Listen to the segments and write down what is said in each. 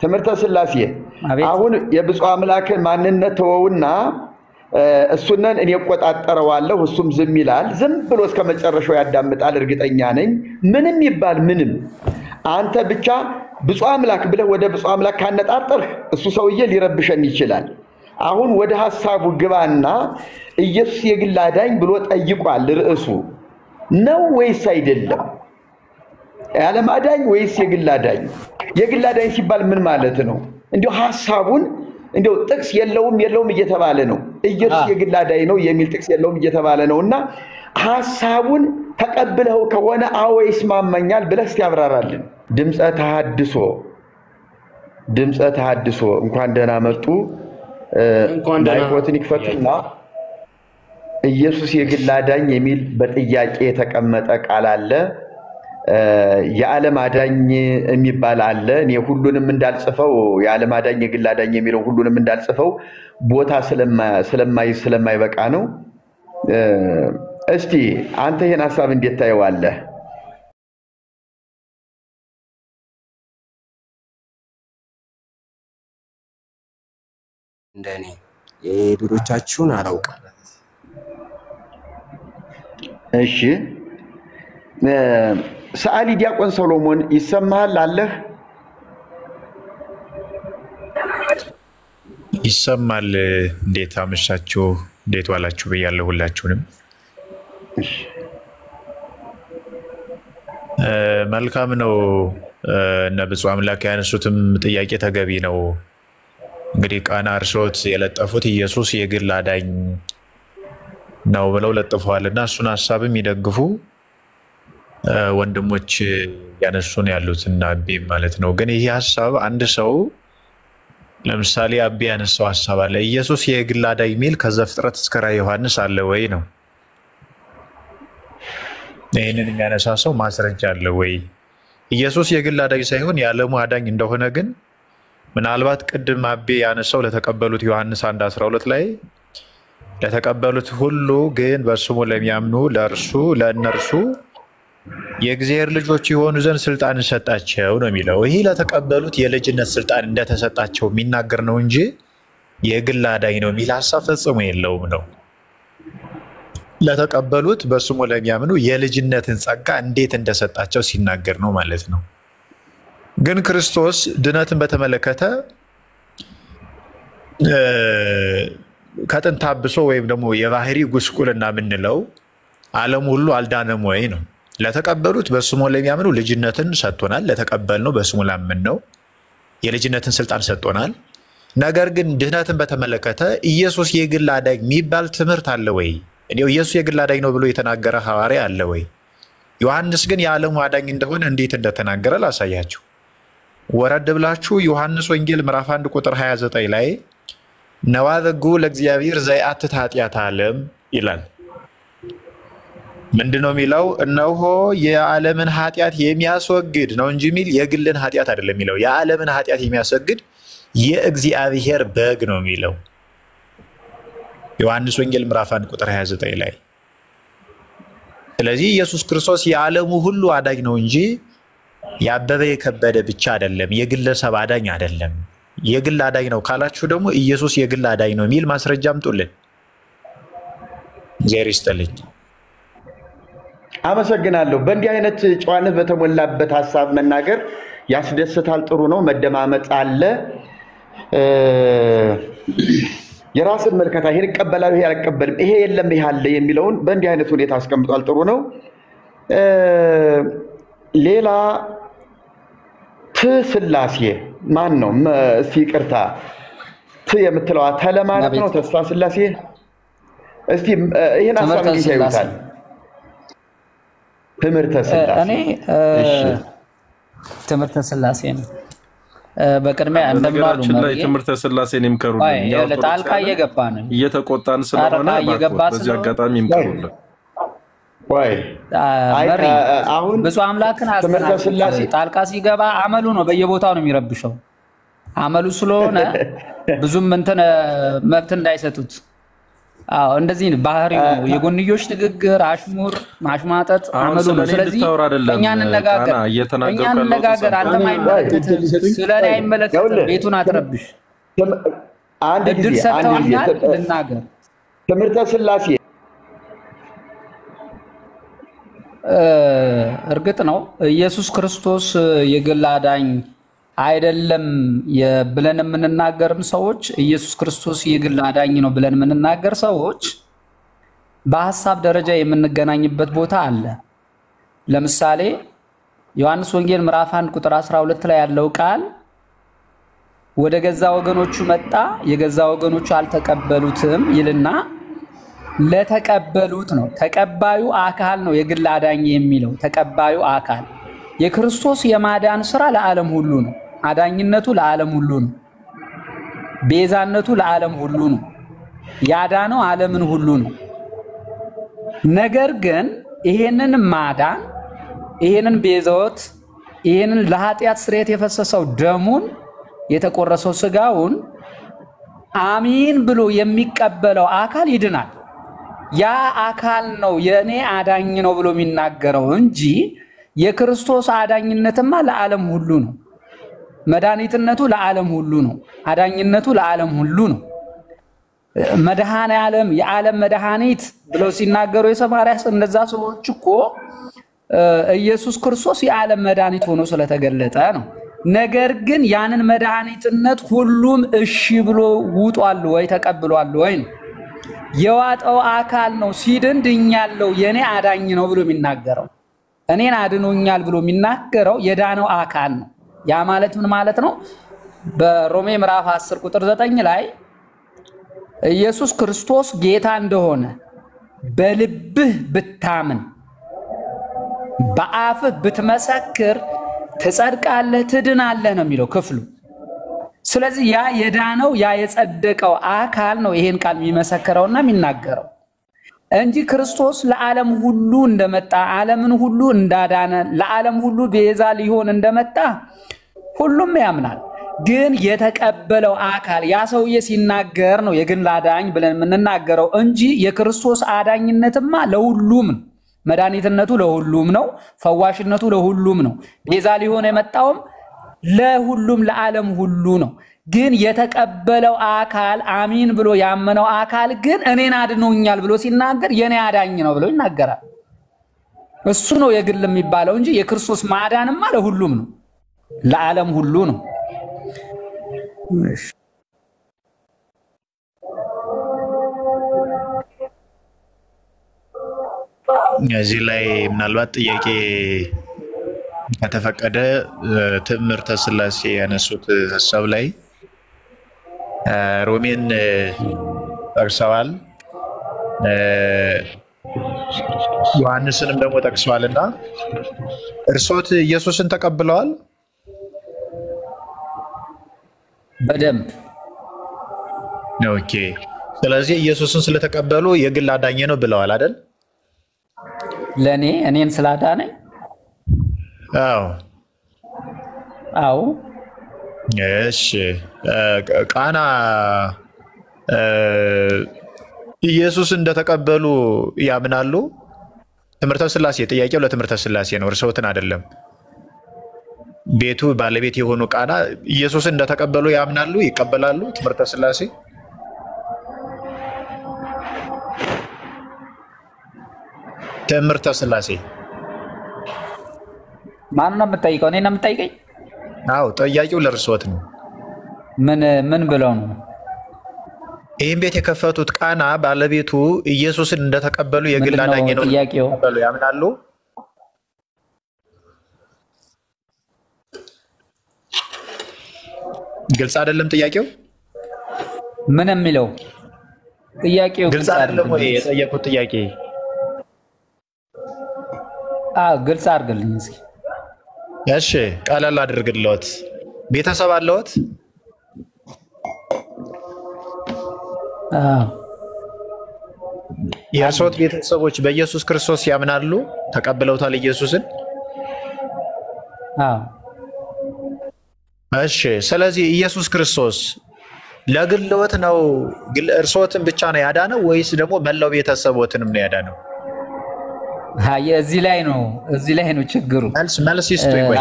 ትምህርተ ሥላሴ አሁን የብፁዕ አምላክ ማንነት ተወውና እሱነን እኔ እቆጣጠረዋለሁ እሱም ዝም ይላል ዝም ብሎ እስከ መጨረሻው ያዳምጣል እርግጠኛ ነኝ ምንም ይባል ምንም አንተ ብቻ ብፁዕ አምላክ ብለህ ወደ ብፁዕ አምላክ ካነጣጠርህ እሱ ሰውዬ ሊረብሸን ይችላል አሁን ወደ ሐሳቡ ግባና ኢየሱስ የግል አዳኝ ብሎ ጠይቋል ርዕሱ ነው ወይስ አይደለም የዓለም አዳኝ ወይስ የግል አዳኝ የግል አዳኝ ሲባል ምን ማለት ነው እንዴው ሐሳቡን እንዴው ጥቅስ የለውም እየተባለ ነው ኢየሱስ የግል አዳኝ ነው የሚል ጥቅስ የለውም እየተባለ ነውና ሐሳቡን ተቀብለው ከሆነ አዎ ይስማማኛል ብለህ ያብራራልን ድምጸ ተሐድሶ እንኳን ደህና መጡ ማይኮትን ይክፈቱና ኢየሱስ የግል አዳኝ የሚል በጥያቄ የተቀመጠ ቃል አለ የዓለም አዳኝ የሚባል አለ እኔ ሁሉንም እንዳልጽፈው የዓለም አዳኝ የግል አዳኝ የሚለው ሁሉንም እንዳልጽፈው ቦታ ስለማይበቃ ነው እስቲ አንተ ይሄን ሐሳብ እንዴት ታየዋለህ እንደኔ የሌሎቻችሁን አላውቅም እሺ ሰዓሊ ዲያቆን ሰሎሞን ይሰማሃል አለህ ይሰማል እንዴት አመሻችሁ እንዴት ዋላችሁ በያለው ሁላችሁንም መልካም ነው እነ ብፁዕ አምላክ ያነሱትም ጥያቄ ተገቢ ነው እንግዲህ ቃና አርሶት የለጠፉት ኢየሱስ የግል አዳኝ ነው ብለው ለጥፈዋልና እሱን ሐሳብም ይደግፉ ወንድሞች ያነሱን ያሉትና አቤ ማለት ነው ግን ይሄ ሐሳብ አንድ ሰው ለምሳሌ አቤ ያነሳው ሐሳብ አለ ኢየሱስ የግል አዳኝ ሚል ከዘፍጥረት እስከ ራዕየ ዮሐንስ አለ ወይ ነው ይሄንን የሚያነሳ ሰው ማስረጃ አለ ወይ ኢየሱስ የግል አዳኝ ሳይሆን የዓለሙ አዳኝ እንደሆነ ግን ምናልባት ቅድም አቤ ያነሳው ለተቀበሉት ዮሐንስ 1:12 ላይ ለተቀበሉት ሁሉ ግን በስሙ ለሚያምኑ ለእነርሱ የእግዚአብሔር ልጆች የሆኑ ዘንድ ስልጣን ሰጣቸው ነው የሚለው ይሄ ለተቀበሉት የልጅነት ስልጣን እንደተሰጣቸው የሚናገር ነው እንጂ የግል አዳኝ ነው የሚል ሐሳብ ፈጽሞ የለውም ነው ለተቀበሉት በስሙ ለሚያምኑ የልጅነትን ጸጋ እንዴት እንደሰጣቸው ሲናገር ነው ማለት ነው ግን ክርስቶስ ድነትን በተመለከተ ከጥንት አብሶ ወይም ደግሞ የባህሪ ጉስቁልና ምንለው ዓለም ሁሉ አልዳነም ወይ ነው ለተቀበሉት በስሙ ለሚያምኑ ልጅነትን ሰጥቶናል ለተቀበልነው በስሙ ላመንነው የልጅነትን ስልጣን ሰጥቶናል ነገር ግን ድነትን በተመለከተ ኢየሱስ የግል አዳኝ የሚባል ትምህርት አለ ወይ እንዴው ኢየሱስ የግል አዳኝ ነው ብሎ የተናገረ ሐዋርያ አለ ወይ ዮሐንስ ግን የዓለሙ አዳኝ እንደሆነ እንዴት እንደተናገረ ላሳያችሁ ወረድ ብላችሁ ዮሐንስ ወንጌል ምዕራፍ 1 ቁጥር 29 ላይ ነዋዘጉ ለእግዚአብሔር ዘያትት ኃጢአት ዓለም ይላል ምንድነው የሚለው እነሆ የዓለምን ኃጢአት የሚያስወግድ ነው እንጂ ሚል የግልን ኃጢአት አይደለም የሚለው የዓለምን ኃጢአት የሚያስወግድ የእግዚአብሔር በግ ነው የሚለው ዮሐንስ ወንጌል ምዕራፍ 1 ቁጥር 29 ላይ ስለዚህ ኢየሱስ ክርስቶስ የዓለሙ ሁሉ አዳኝ ነው እንጂ ያበበ የከበደ ብቻ አይደለም የግለሰብ አዳኝ አይደለም የግል አዳኝ ነው ካላችሁ ደግሞ ኢየሱስ የግል አዳኝ ነው የሚል ማስረጃ አምጡልን እግዚአብሔር ይስጥልኝ አመሰግናለሁ በእንዲህ አይነት ጨዋነት በተሞላበት ሐሳብ መናገር ያስደስታል ጥሩ ነው መደማመጥ አለ የራስን መልከታ ይሄን ይቀበላል ይሄ አይቀበልም ይሄ የለም ይሄ አለ የሚለውን በእንዲህ አይነት ሁኔታ አስቀምጧል ጥሩ ነው ሌላ ሥላሴ ማን ነው እስቲ ይቅርታ የምትለዋ ተለማለት ነው ተስፋ ሥላሴ እስቲ ይሄን ሐሳብ ይያዩታል ትምህርተ ሥላሴ እኔ ትምህርተ ሥላሴ ነው በቅድሚያ እንደማሉ ላይ ትምህርተ ሥላሴን ይምከሩልን ያው ጣልቃ እየገባ ነው እየተቆጣን ስለሆነ በዚህ አጋጣሚ ይምከሩልን ወይ አሁን ብፁዕ አምላክን ትምህርተ ሥላሴ ጣልቃ ሲገባ አመሉ ነው በየቦታው ነው የሚረብሸው አመሉ ስለሆነ ብዙም እንትን መብት እንዳይሰጡት አዎ እንደዚህ ባህሪው ነው። የጎንዮሽ ንግግር፣ አሽሙር፣ ማሽማጠጥ አመሉ ነው። ስለዚህ እኛ እንነጋገር። አንተም አይመለከትም፣ ስለኔ አይመለከትም። ቤቱን አትረብሽ። አንድ እድል ሰጥተውኛል ልናገር። ትምህርተ ሥላሴ እርግጥ ነው ኢየሱስ ክርስቶስ የግል አዳኝ አይደለም ብለን የምንናገርም ሰዎች ኢየሱስ ክርስቶስ የግል አዳኝ ነው ብለን የምንናገር ሰዎች በሐሳብ ደረጃ የምንገናኝበት ቦታ አለ። ለምሳሌ ዮሐንስ ወንጌል ምዕራፍ 1 ቁጥር 12 ላይ ያለው ቃል ወደ ገዛ ወገኖቹ መጣ፣ የገዛ ወገኖቹ አልተቀበሉትም ይልና ለተቀበሉት ነው። ተቀባዩ አካል ነው የግል አዳኝ የሚለው ተቀባዩ አካል። የክርስቶስ የማዳን ሥራ ለዓለም ሁሉ ነው። አዳኝነቱ ለዓለም ሁሉ ነው። ቤዛነቱ ለዓለም ሁሉ ነው። ያዳነው ዓለምን ሁሉ ነው። ነገር ግን ይሄንን ማዳን፣ ይሄንን ቤዛዎት፣ ይሄንን ለኃጢአት ስርየት የፈሰሰው ደሙን የተቆረሰው ስጋውን አሚን ብሎ የሚቀበለው አካል ይድናል። ያ አካል ነው የኔ አዳኝ ነው ብሎ የሚናገረው እንጂ የክርስቶስ አዳኝነትማ ለዓለም ሁሉ ነው። መድኃኒትነቱ ለዓለም ሁሉ ነው። አዳኝነቱ ለዓለም ሁሉ ነው። መድኃኔ ዓለም የዓለም መድኃኒት ብለው ሲናገሩ የሰማርያ እነዛ ሰዎች እኮ ኢየሱስ ክርስቶስ የዓለም መድኃኒት ሆኖ ስለተገለጠ ነው። ነገር ግን ያንን መድኃኒትነት ሁሉም እሺ ብሎ ውጧል ወይ ተቀብሏል ወይ ነው። የዋጠው አካል ነው ሲድን ድኛለሁ የኔ አዳኝ ነው ብሎ የሚናገረው፣ እኔን አድኖኛል ብሎ የሚናገረው የዳነው አካል ነው። ያ ማለት ምን ማለት ነው? በሮሜ ምዕራፍ 10 ቁጥር 9 ላይ ኢየሱስ ክርስቶስ ጌታ እንደሆነ በልብህ ብታምን በአፍህ ብትመሰክር ትጸድቃለህ፣ ትድናለህ ነው የሚለው ክፍሉ። ስለዚህ ያ የዳነው ያ የጸደቀው አካል ነው ይሄን ቃል የሚመሰክረውና የሚናገረው እንጂ ክርስቶስ ለዓለም ሁሉ እንደመጣ ዓለምን ሁሉ እንዳዳነ ለዓለም ሁሉ ቤዛ ሊሆን እንደመጣ ሁሉም ያምናል። ግን የተቀበለው አካል ያ ሰውዬ ሲናገር ነው የግል አዳኝ ብለን የምንናገረው እንጂ የክርስቶስ አዳኝነትማ ለሁሉም ነው። መድኃኒትነቱ ለሁሉም ነው። ፈዋሽነቱ ለሁሉም ነው። ቤዛ ሊሆን የመጣውም ለሁሉም ለዓለም ሁሉ ነው። ግን የተቀበለው አካል አሚን ብሎ ያመነው አካል ግን እኔን አድኖኛል ብሎ ሲናገር የኔ አዳኝ ነው ብሎ ይናገራል። እሱ ነው የግል የሚባለው እንጂ የክርስቶስ ማዳንማ ለሁሉም ነው፣ ለዓለም ሁሉ ነው። እዚህ ላይ ምናልባት ጥያቄ ከተፈቀደ ትምህርተ ሥላሴ ያነሱት ሀሳብ ላይ ሮሜን ጠቅሰዋል፣ ዮሐንስንም ደግሞ ጠቅሰዋልና እርሶት ኢየሱስን ተቀብለዋል? በደንብ ኦኬ። ስለዚህ ኢየሱስን ስለተቀበሉ የግል አዳኝ ነው ብለዋል አይደል? ለኔ እኔን ስላዳነኝ አዎ አዎ። እሺ ቃና ኢየሱስ እንደተቀበሉ ያምናሉ? ትምህርተ ሥላሴ ጥያቄው ለትምህርተ ሥላሴ ነው፣ እርሶትን አይደለም። ቤቱ ባለቤት የሆኑ ቃና ኢየሱስን እንደተቀበሉ ያምናሉ? ይቀበላሉ? ትምህርተ ሥላሴ ትምህርተ ሥላሴ ማን ነው የምጠይቀው? እኔ ነው የምጠይቀኝ? አዎ ጥያቄው ለእርሶት ነው። ምን ብለው ነው ይህን ቤት የከፈቱት? ቃና ባለቤቱ ኢየሱስን እንደተቀበሉ የግል አዳኝ ነው ተቀበሉ ያምናሉ? ግልጽ አይደለም ጥያቄው? ምን የሚለው ጥያቄው ግልጽ አይደለም ወይ? የጠየቁት ጥያቄ ግልጽ አድርግልኝ እስኪ። እሺ ቀለል አድርግልዎት። ቤተሰብ አለዎት? የእርሶት ቤተሰቦች በኢየሱስ ክርስቶስ ያምናሉ? ተቀብለውታል ኢየሱስን? እሺ ስለዚህ ኢየሱስ ክርስቶስ ለግልዎት ነው እርሶትን ብቻ ነው ያዳነው ወይስ ደግሞ መላው ቤተሰቦትንም ነው ያዳነው? እዚህ ላይ ነው ችግሩ። መልስ ይስጡኝ ወይ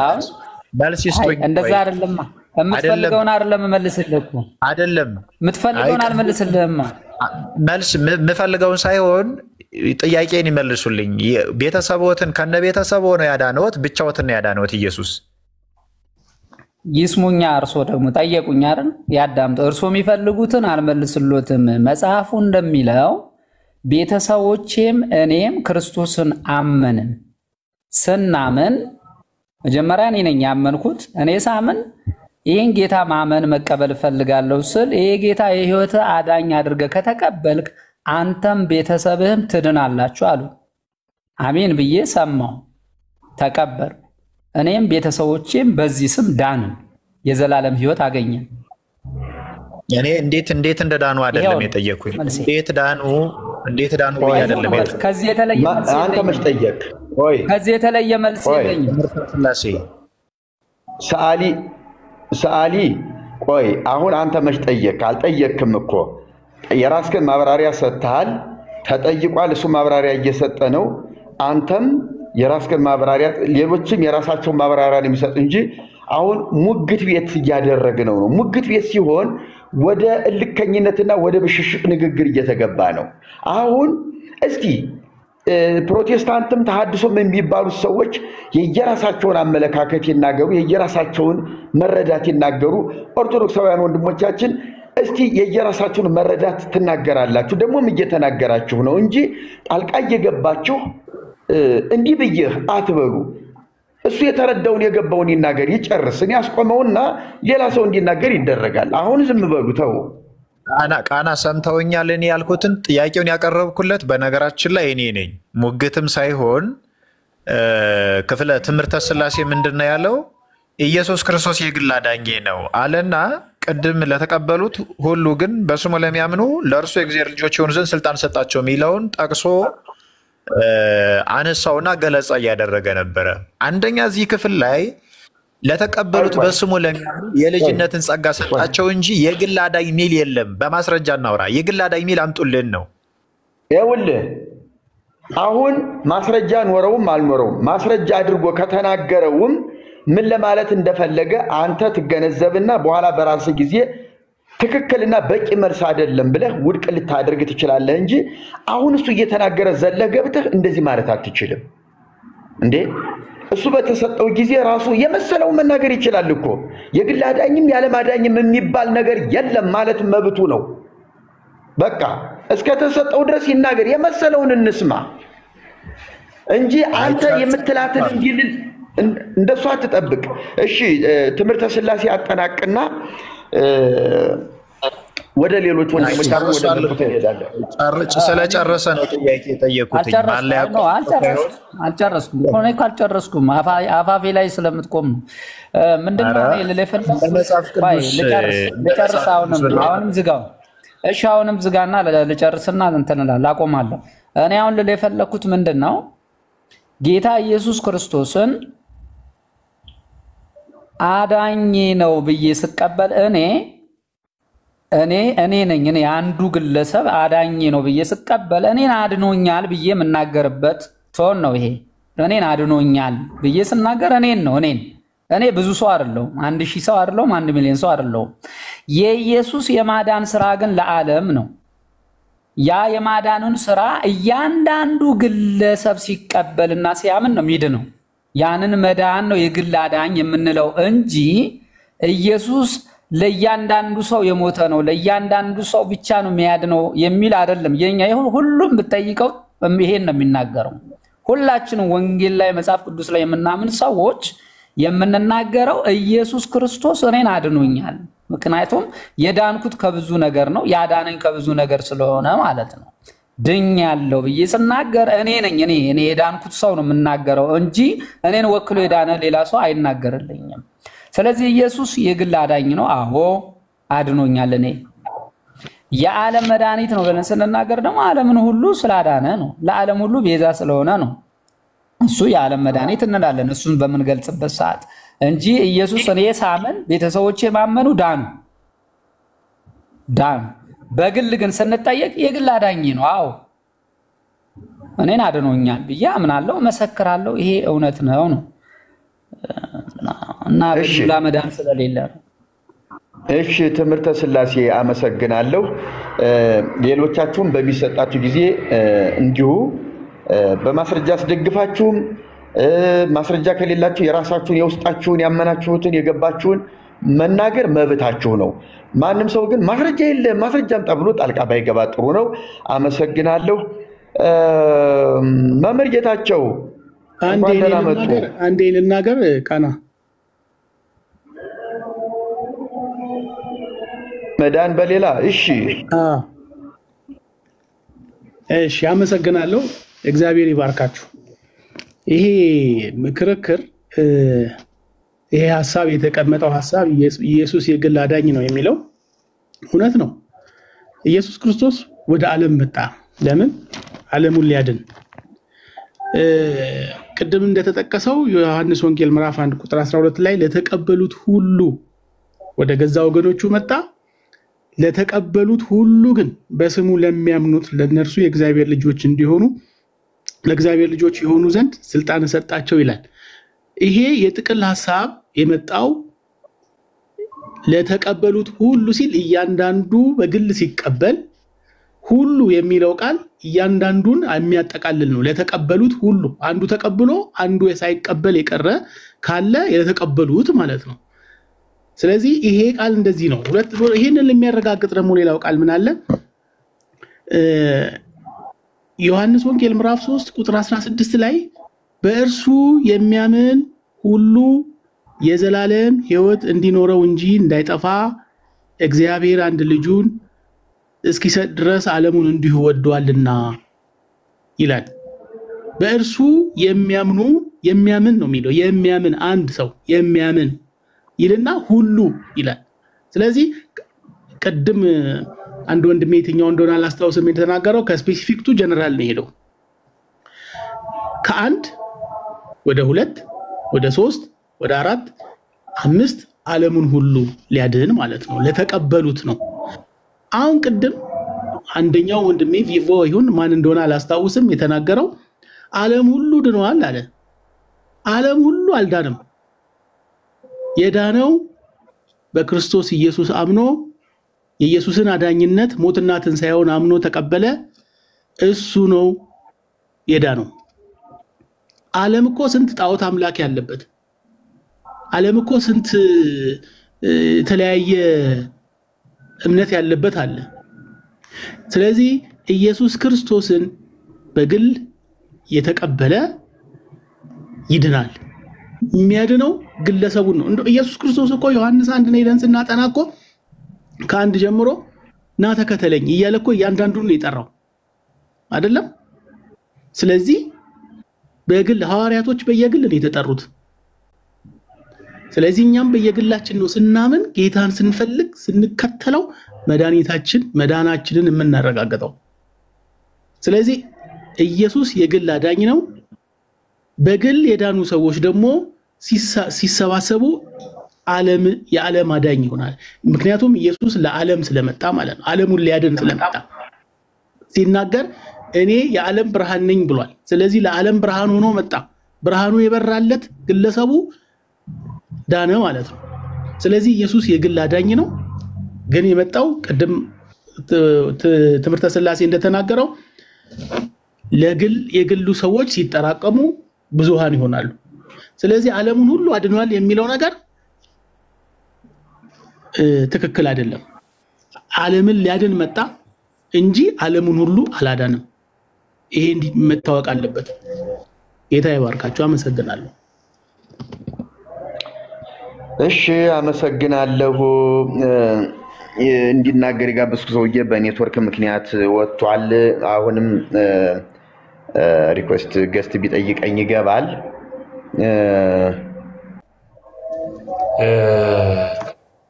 መልስ ይስጡኝ። እንደዛ አይደለም የምትፈልገውን አይደለም መልስልህ እኮ አይደለም የምትፈልገውን አልመልስልህም። መልስ የምፈልገውን ሳይሆን ጥያቄን ይመልሱልኝ። ቤተሰቦትን ከነ ቤተሰቦ ነው ያዳነውት ብቻዎትን ነው ያዳነውት ኢየሱስ? ይስሙኛ እርሶ ደግሞ ጠየቁኝ አይደል? ያዳምጡ። እርሶ የሚፈልጉትን አልመልስሎትም። መጽሐፉ እንደሚለው ቤተሰቦቼም እኔም ክርስቶስን አመንን። ስናምን መጀመሪያ እኔ ነኝ ያመንኩት። እኔ ሳምን ይህን ጌታ ማመን መቀበል ፈልጋለሁ ስል ይሄ ጌታ የህይወት አዳኝ አድርገህ ከተቀበልክ አንተም ቤተሰብህም ትድናላችሁ አሉ። አሜን ብዬ ሰማሁ፣ ተቀበል። እኔም ቤተሰቦቼም በዚህ ስም ዳንን፣ የዘላለም ህይወት አገኘን። እኔ እንዴት እንደዳኑ አይደለም የጠየኩኝ። እንዴት ዳኑ ብዬ አይደለም። ከዚህ የተለየ መልስ አንተ መች ጠየቅ? ወይ ከዚህ የተለየ መልስ የለኝም። ሰዓሊ ቆይ፣ አሁን አንተ መች ጠየቅ? አልጠየቅክም እኮ የራስህን ማብራሪያ ሰጥተሃል፣ ተጠይቋል። እሱ ማብራሪያ እየሰጠ ነው። አንተም የራስህን ማብራሪያ፣ ሌሎችም የራሳቸውን ማብራሪያ የሚሰጥ እንጂ አሁን ሙግት ቤት እያደረግነው ነው። ሙግት ቤት ሲሆን ወደ እልከኝነትና ወደ ብሽሽቅ ንግግር እየተገባ ነው። አሁን እስቲ ፕሮቴስታንትም ተሐድሶም የሚባሉት ሰዎች የየራሳቸውን አመለካከት ይናገሩ፣ የየራሳቸውን መረዳት ይናገሩ። ኦርቶዶክሳውያን ወንድሞቻችን እስቲ የየራሳችሁን መረዳት ትናገራላችሁ፣ ደግሞም እየተናገራችሁ ነው እንጂ ጣልቃ እየገባችሁ እንዲህ ብዬህ አትበሉ። እሱ የተረዳውን የገባውን ይናገር፣ ይጨርስን፣ ያስቆመውና ሌላ ሰው እንዲናገር ይደረጋል። አሁን ዝም በሉ ተው። ቃና ሰምተውኛል። እኔ ያልኩትን ጥያቄውን ያቀረብኩለት በነገራችን ላይ እኔ ነኝ። ሙግትም ሳይሆን ክፍለ ትምህርተ ሥላሴ ምንድነው ያለው? ኢየሱስ ክርስቶስ የግል አዳኜ ነው አለና ቅድም ለተቀበሉት ሁሉ ግን በስሙ ለሚያምኑ ለእርሱ የእግዚአብሔር ልጆች የሆኑ ዘንድ ስልጣን ሰጣቸው የሚለውን ጠቅሶ አነሳውና ገለጻ እያደረገ ነበረ። አንደኛ እዚህ ክፍል ላይ ለተቀበሉት በስሙ ለሚያምኑ የልጅነትን ጸጋ ሰጣቸው እንጂ የግል አዳኝ ሚል የለም። በማስረጃ እናውራ። የግል አዳኝ ሚል አምጡልን ነው። ይኸውልህ አሁን ማስረጃ ኖረውም አልኖረውም ማስረጃ አድርጎ ከተናገረውም ምን ለማለት እንደፈለገ አንተ ትገነዘብና በኋላ በራስህ ጊዜ ትክክልና በቂ መልስ አይደለም ብለህ ውድቅ ልታደርግ ትችላለህ እንጂ አሁን እሱ እየተናገረ ዘለህ ገብተህ እንደዚህ ማለት አትችልም እንዴ። እሱ በተሰጠው ጊዜ ራሱ የመሰለው መናገር ይችላል እኮ። የግል አዳኝም ያለ ማዳኝም የሚባል ነገር የለም ማለት መብቱ ነው። በቃ እስከ ተሰጠው ድረስ ይናገር፣ የመሰለውን እንስማ እንጂ አንተ የምትላትን እንዲል እንደሱ አትጠብቅ። እሺ ትምህርተ ሥላሴ አጠናቅና ወደ ሌሎች ወንድሞች ጋር ወደ ተፈተ ይሄዳል። ስለጨረሰ ነው ጥያቄ የጠየቁት። አልጨረስኩም እኔ እኮ አልጨረስኩም። አፋፌ ላይ ስለምትቆም ነው። ምንድነው ልጨርስ። አሁንም ዝጋው። እሺ አሁንም ዝጋና ልጨርስና እንትን እላለሁ፣ አቆማለሁ። እኔ አሁን ልል የፈለኩት ምንድነው ጌታ ኢየሱስ ክርስቶስን አዳኝ ነው ብዬ ስቀበል እኔ ነኝ አንዱ ግለሰብ አዳኝ ነው ብዬ ስቀበል እኔን አድኖኛል ብዬ የምናገርበት ቶን ነው ይሄ። እኔን አድኖኛል ብዬ ስናገር እኔ ብዙ ሰው አይደለሁም፣ 1000 ሰው አይደለሁም፣ 1 ሚሊዮን ሰው አይደለሁም። የኢየሱስ የማዳን ስራ ግን ለዓለም ነው። ያ የማዳኑን ስራ እያንዳንዱ ግለሰብ ሲቀበልና ሲያምን ነው የሚድነው። ያንን መዳን ነው የግል አዳኝ የምንለው እንጂ ኢየሱስ ለእያንዳንዱ ሰው የሞተ ነው፣ ለእያንዳንዱ ሰው ብቻ ነው የሚያድነው የሚል አይደለም። የኛ ሁሉም ብትጠይቀው ይሄን ነው የሚናገረው። ሁላችንም ወንጌል ላይ መጽሐፍ ቅዱስ ላይ የምናምን ሰዎች የምንናገረው ኢየሱስ ክርስቶስ እኔን አድኖኛል፣ ምክንያቱም የዳንኩት ከብዙ ነገር ነው፣ ያዳነኝ ከብዙ ነገር ስለሆነ ማለት ነው። ድኛለሁ ብዬ ስናገር እኔ የዳንኩት ሰው ነው የምናገረው እንጂ እኔን ወክሎ የዳነ ሌላ ሰው አይናገርልኝም። ስለዚህ ኢየሱስ የግል አዳኝ ነው። አዎ አድኖኛል። እኔ የዓለም መድኃኒት ነው ብለን ስንናገር ደግሞ ዓለምን ሁሉ ስላዳነ ነው፣ ለዓለም ሁሉ ቤዛ ስለሆነ ነው። እሱ የዓለም መድኃኒት እንላለን እሱን በምንገልጽበት ሰዓት እንጂ ኢየሱስ እኔ ሳምን ቤተሰቦቼ ማመኑ ዳኑ። ዳን። በግል ግን ስንጠየቅ የግል አዳኝ ነው። አዎ እኔን አድኖኛል ብዬ አምናለሁ፣ መሰክራለሁ። ይሄ እውነት ነው እና በጅምላ መዳን ስለሌለ ነው። እሺ ትምህርተ ሥላሴ አመሰግናለሁ። ሌሎቻችሁም በሚሰጣችሁ ጊዜ እንዲሁ በማስረጃ አስደግፋችሁም ማስረጃ ከሌላችሁ የራሳችሁን የውስጣችሁን ያመናችሁትን የገባችሁን መናገር መብታችሁ ነው። ማንም ሰው ግን ማስረጃ የለም ማስረጃም ተብሎ ጣልቃ ባይገባ ጥሩ ነው። አመሰግናለሁ። መምህር ጌታቸው አንዴ ልናገር ቃና መዳን በሌላ እሺ አመሰግናለሁ። እግዚአብሔር ይባርካችሁ። ይሄ ክርክር ይሄ ሐሳብ የተቀመጠው ሐሳብ ኢየሱስ የግል አዳኝ ነው የሚለው እውነት ነው። ኢየሱስ ክርስቶስ ወደ ዓለም መጣ። ለምን? ዓለሙን ሊያድን። ቅድም እንደተጠቀሰው ዮሐንስ ወንጌል ምዕራፍ 1 ቁጥር 12 ላይ ለተቀበሉት ሁሉ ወደ ገዛ ወገኖቹ መጣ፣ ለተቀበሉት ሁሉ ግን በስሙ ለሚያምኑት ለነርሱ የእግዚአብሔር ልጆች እንዲሆኑ ለእግዚአብሔር ልጆች የሆኑ ዘንድ ስልጣን ሰጣቸው ይላል። ይሄ የጥቅል ሐሳብ የመጣው ለተቀበሉት ሁሉ ሲል እያንዳንዱ በግል ሲቀበል ሁሉ የሚለው ቃል እያንዳንዱን የሚያጠቃልል ነው። ለተቀበሉት ሁሉ አንዱ ተቀብሎ አንዱ ሳይቀበል የቀረ ካለ የተቀበሉት ማለት ነው። ስለዚህ ይሄ ቃል እንደዚህ ነው። ይሄንን የሚያረጋግጥ ደግሞ ሌላው ቃል ምን አለ? ዮሐንስ ወንጌል ምዕራፍ 3 ቁጥር 16 ላይ በእርሱ የሚያምን ሁሉ የዘላለም ሕይወት እንዲኖረው እንጂ እንዳይጠፋ እግዚአብሔር አንድ ልጁን እስኪሰጥ ድረስ ዓለሙን እንዲሁ ወዷልና ይላል። በእርሱ የሚያምን ነው የሚለው። የሚያምን አንድ ሰው የሚያምን ይልና ሁሉ ይላል። ስለዚህ ቅድም አንድ ወንድሜ የትኛው እንደሆነ አላስታውስም የተናገረው ከስፔሲፊክ ቱ ጀነራል ነው ሄደው ከአንድ ወደ 2 ወደ 3 ወደ 4 5 ዓለሙን ሁሉ ሊያድን ማለት ነው። ለተቀበሉት ነው። አሁን ቅድም አንደኛው ወንድሜ ቪቮ ይሁን ማን እንደሆነ አላስታውስም የተናገረው ዓለም ሁሉ ድኗል አለ። ዓለም ሁሉ አልዳንም። የዳነው በክርስቶስ ኢየሱስ አምኖ የኢየሱስን አዳኝነት ሞትና ትንሣኤውን አምኖ ተቀበለ። እሱ ነው የዳነው። ዓለም እኮ ስንት ጣዖት አምላክ ያለበት፣ ዓለም እኮ ስንት የተለያየ እምነት ያለበት አለ። ስለዚህ ኢየሱስ ክርስቶስን በግል የተቀበለ ይድናል። የሚያድነው ግለሰቡን ነው። እንደው ኢየሱስ ክርስቶስ እኮ ዮሐንስ 1 ላይ ደንስና ጠናቆ ከአንድ ጀምሮ ና ተከተለኝ እያለ እኮ እያንዳንዱን የጠራው አይደለም። ስለዚህ በግል ሐዋርያቶች በየግል ነው የተጠሩት። ስለዚህ እኛም በየግላችን ነው ስናምን ጌታን ስንፈልግ ስንከተለው መዳናችንን የምናረጋግጠው። ስለዚህ ኢየሱስ የግል አዳኝ ነው። በግል የዳኑ ሰዎች ደግሞ ሲሰባሰቡ የዓለም አዳኝ ይሆናል። ምክንያቱም ኢየሱስ ለዓለም ስለመጣ ማለት ነው። ዓለሙን ሊያድን ስለመጣ ሲናገር እኔ የዓለም ብርሃን ነኝ ብሏል። ስለዚህ ለዓለም ብርሃን ሆኖ መጣ። ብርሃኑ የበራለት ግለሰቡ ዳነ ማለት ነው። ስለዚህ ኢየሱስ የግል አዳኝ ነው። ግን የመጣው ቅድም ትምህርተ ሥላሴ እንደተናገረው የግሉ ሰዎች ሲጠራቀሙ ብዙሃን ይሆናሉ። ስለዚህ ዓለሙን ሁሉ አድኗል የሚለው ነገር ትክክል አይደለም። ዓለምን ሊያድን መጣ እንጂ ዓለሙን ሁሉ አላዳንም። ይሄ መታወቅ አለበት። ጌታ ይባርካችሁ። አመሰግናለሁ። እሺ አመሰግናለሁ። እንዲናገር ጋብስኩ ሰውዬ በኔትወርክ ምክንያት ወጥቷል። አሁንም ሪኩዌስት ገስት ቢጠይቀኝ ይገባል።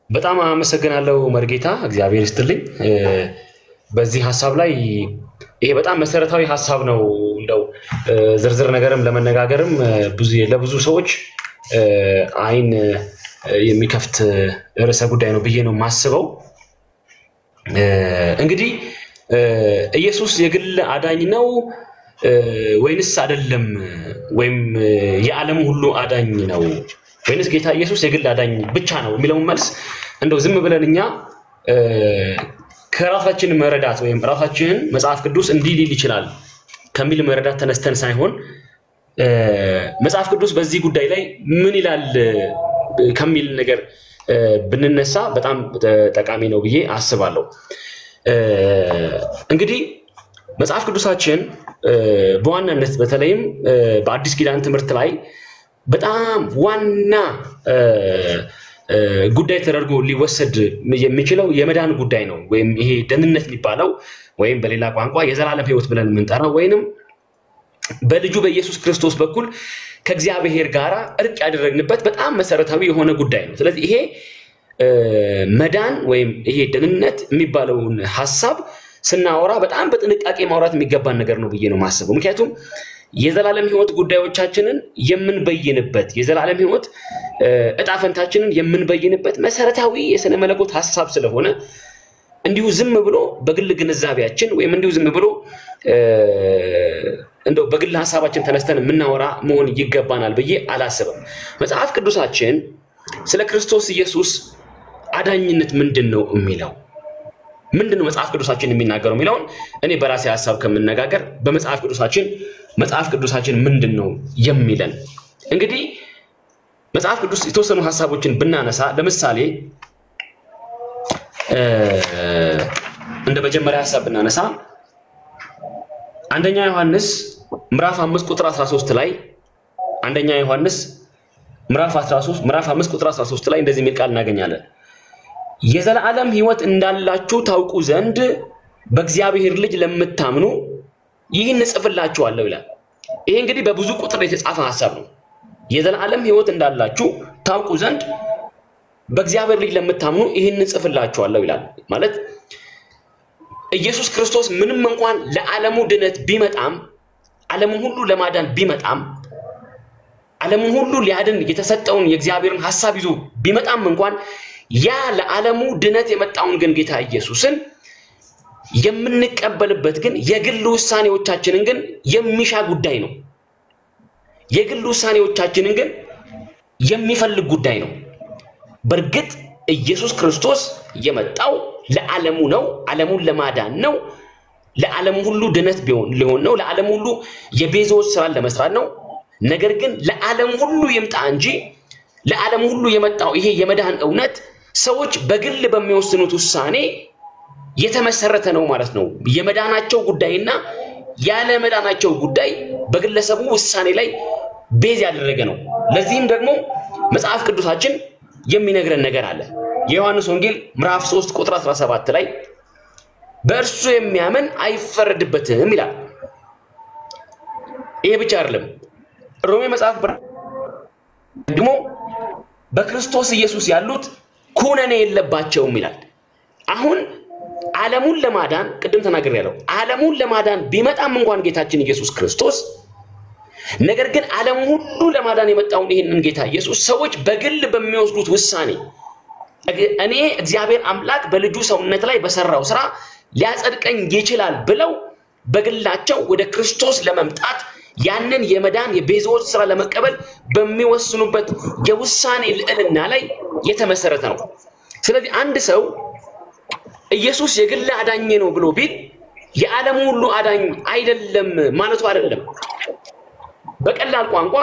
በጣም አመሰግናለሁ መርጌታ፣ እግዚአብሔር ይስጥልኝ። በዚህ ሐሳብ ላይ ይሄ በጣም መሰረታዊ ሐሳብ ነው። እንደው ዝርዝር ነገርም ለመነጋገርም ለብዙ ሰዎች አይን የሚከፍት ርዕሰ ጉዳይ ነው ብዬ ነው የማስበው። እንግዲህ ኢየሱስ የግል አዳኝ ነው ወይንስ አይደለም ወይም የዓለም ሁሉ አዳኝ ነው ወይንስ ጌታ ኢየሱስ የግል አዳኝ ብቻ ነው የሚለው መልስ እንደው ዝም ብለን እኛ ከራሳችን መረዳት ወይም ራሳችንን መጽሐፍ ቅዱስ እንዲህ ሊል ይችላል ከሚል መረዳት ተነስተን ሳይሆን መጽሐፍ ቅዱስ በዚህ ጉዳይ ላይ ምን ይላል ከሚል ነገር ብንነሳ በጣም ጠቃሚ ነው ብዬ አስባለሁ። እንግዲህ መጽሐፍ ቅዱሳችን በዋናነት በተለይም በአዲስ ኪዳን ትምህርት ላይ በጣም ዋና ጉዳይ ተደርጎ ሊወሰድ የሚችለው የመዳን ጉዳይ ነው ወይም ይሄ ደህንነት የሚባለው ወይም በሌላ ቋንቋ የዘላለም ሕይወት ብለን የምንጠራው ወይንም በልጁ በኢየሱስ ክርስቶስ በኩል ከእግዚአብሔር ጋር እርቅ ያደረግንበት በጣም መሰረታዊ የሆነ ጉዳይ ነው። ስለዚህ ይሄ መዳን ወይም ይሄ ደህንነት የሚባለውን ሐሳብ ስናወራ በጣም በጥንቃቄ ማውራት የሚገባን ነገር ነው ብዬ ነው ማስበው። ምክንያቱም የዘላለም ሕይወት ጉዳዮቻችንን የምንበይንበት የዘላለም ሕይወት እጣፈንታችንን የምንበይንበት መሰረታዊ የሥነ መለኮት ሐሳብ ስለሆነ እንዲሁ ዝም ብሎ በግል ግንዛቤያችን ወይም እንዲሁ ዝም ብሎ እንደው በግል ሐሳባችን ተነስተን የምናወራ መሆን ይገባናል ብዬ አላስብም። መጽሐፍ ቅዱሳችን ስለ ክርስቶስ ኢየሱስ አዳኝነት ምንድነው የሚለው ምንድነው መጽሐፍ ቅዱሳችን የሚናገረው የሚለውን እኔ በራሴ ሐሳብ ከመነጋገር በመጽሐፍ ቅዱሳችን ምንድነው የሚለን እንግዲህ መጽሐፍ ቅዱስ የተወሰኑ ሐሳቦችን ብናነሳ ለምሳሌ እንደ መጀመሪያ ሐሳብ ብናነሳ አንደኛ ዮሐንስ ምዕራፍ 5 ቁጥር 13 ላይ አንደኛ ዮሐንስ ምዕራፍ 5 ቁጥር 13 ላይ እንደዚህ የሚል ቃል እናገኛለን። የዘላለም ሕይወት እንዳላችሁ ታውቁ ዘንድ በእግዚአብሔር ልጅ ለምታምኑ ይህን ጽፍላችኋለሁ ይላል። ይሄ እንግዲህ በብዙ ቁጥር የተጻፈ ሐሳብ ነው። የዘላለም ሕይወት እንዳላችሁ ታውቁ ዘንድ በእግዚአብሔር ልጅ ለምታምኑ ይህን ጽፍላችኋለሁ ይላል። ማለት ኢየሱስ ክርስቶስ ምንም እንኳን ለዓለሙ ድነት ቢመጣም ዓለሙን ሁሉ ለማዳን ቢመጣም ዓለሙን ሁሉ ሊያድን የተሰጠውን የእግዚአብሔርን ሐሳብ ይዞ ቢመጣም እንኳን ያ ለዓለሙ ድነት የመጣውን ግን ጌታ ኢየሱስን የምንቀበልበት ግን የግል ውሳኔዎቻችንን ግን የሚሻ ጉዳይ ነው። የግል ውሳኔዎቻችንን ግን የሚፈልግ ጉዳይ ነው። በርግጥ ኢየሱስ ክርስቶስ የመጣው ለዓለሙ ነው፣ ዓለሙን ለማዳን ነው፣ ለዓለሙ ሁሉ ድነት ሊሆን ነው፣ ለዓለሙ ሁሉ የቤዛዎች ሥራን ለመስራት ነው። ነገር ግን ለዓለሙ ሁሉ ይምጣ እንጂ ለዓለሙ ሁሉ የመጣው ይሄ የመዳን እውነት ሰዎች በግል በሚወስኑት ውሳኔ የተመሰረተ ነው ማለት ነው። የመዳናቸው ጉዳይና ያለ መዳናቸው ጉዳይ በግለሰቡ ውሳኔ ላይ ቤዝ ያደረገ ነው። ለዚህም ደግሞ መጽሐፍ ቅዱሳችን የሚነግረን ነገር አለ። የዮሐንስ ወንጌል ምዕራፍ 3 ቁጥር 17 ላይ በእርሱ የሚያምን አይፈረድበትም ይላል። ይሄ ብቻ አይደለም። ሮሜ መጽሐፍ ደግሞ በክርስቶስ ኢየሱስ ያሉት ኩነኔ የለባቸውም ይላል። አሁን ዓለሙን ለማዳን ቅድም ተናግሬያለሁ። ዓለሙን ለማዳን ቢመጣም እንኳን ጌታችን ኢየሱስ ክርስቶስ ነገር ግን ዓለሙ ሁሉ ለማዳን የመጣውን ይሄንን ጌታ ኢየሱስ ሰዎች በግል በሚወስዱት ውሳኔ እኔ እግዚአብሔር አምላክ በልጁ ሰውነት ላይ በሰራው ሥራ ሊያጸድቀኝ ይችላል ብለው በግላቸው ወደ ክርስቶስ ለመምጣት ያንን የመዳን የቤዛዎች ሥራ ለመቀበል በሚወስኑበት የውሳኔ ልዕልና ላይ የተመሰረተ ነው። ስለዚህ አንድ ሰው ኢየሱስ የግል አዳኝ ነው ብሎ ቢል የዓለሙ ሁሉ አዳኝ አይደለም ማለቱ አይደለም። በቀላል ቋንቋ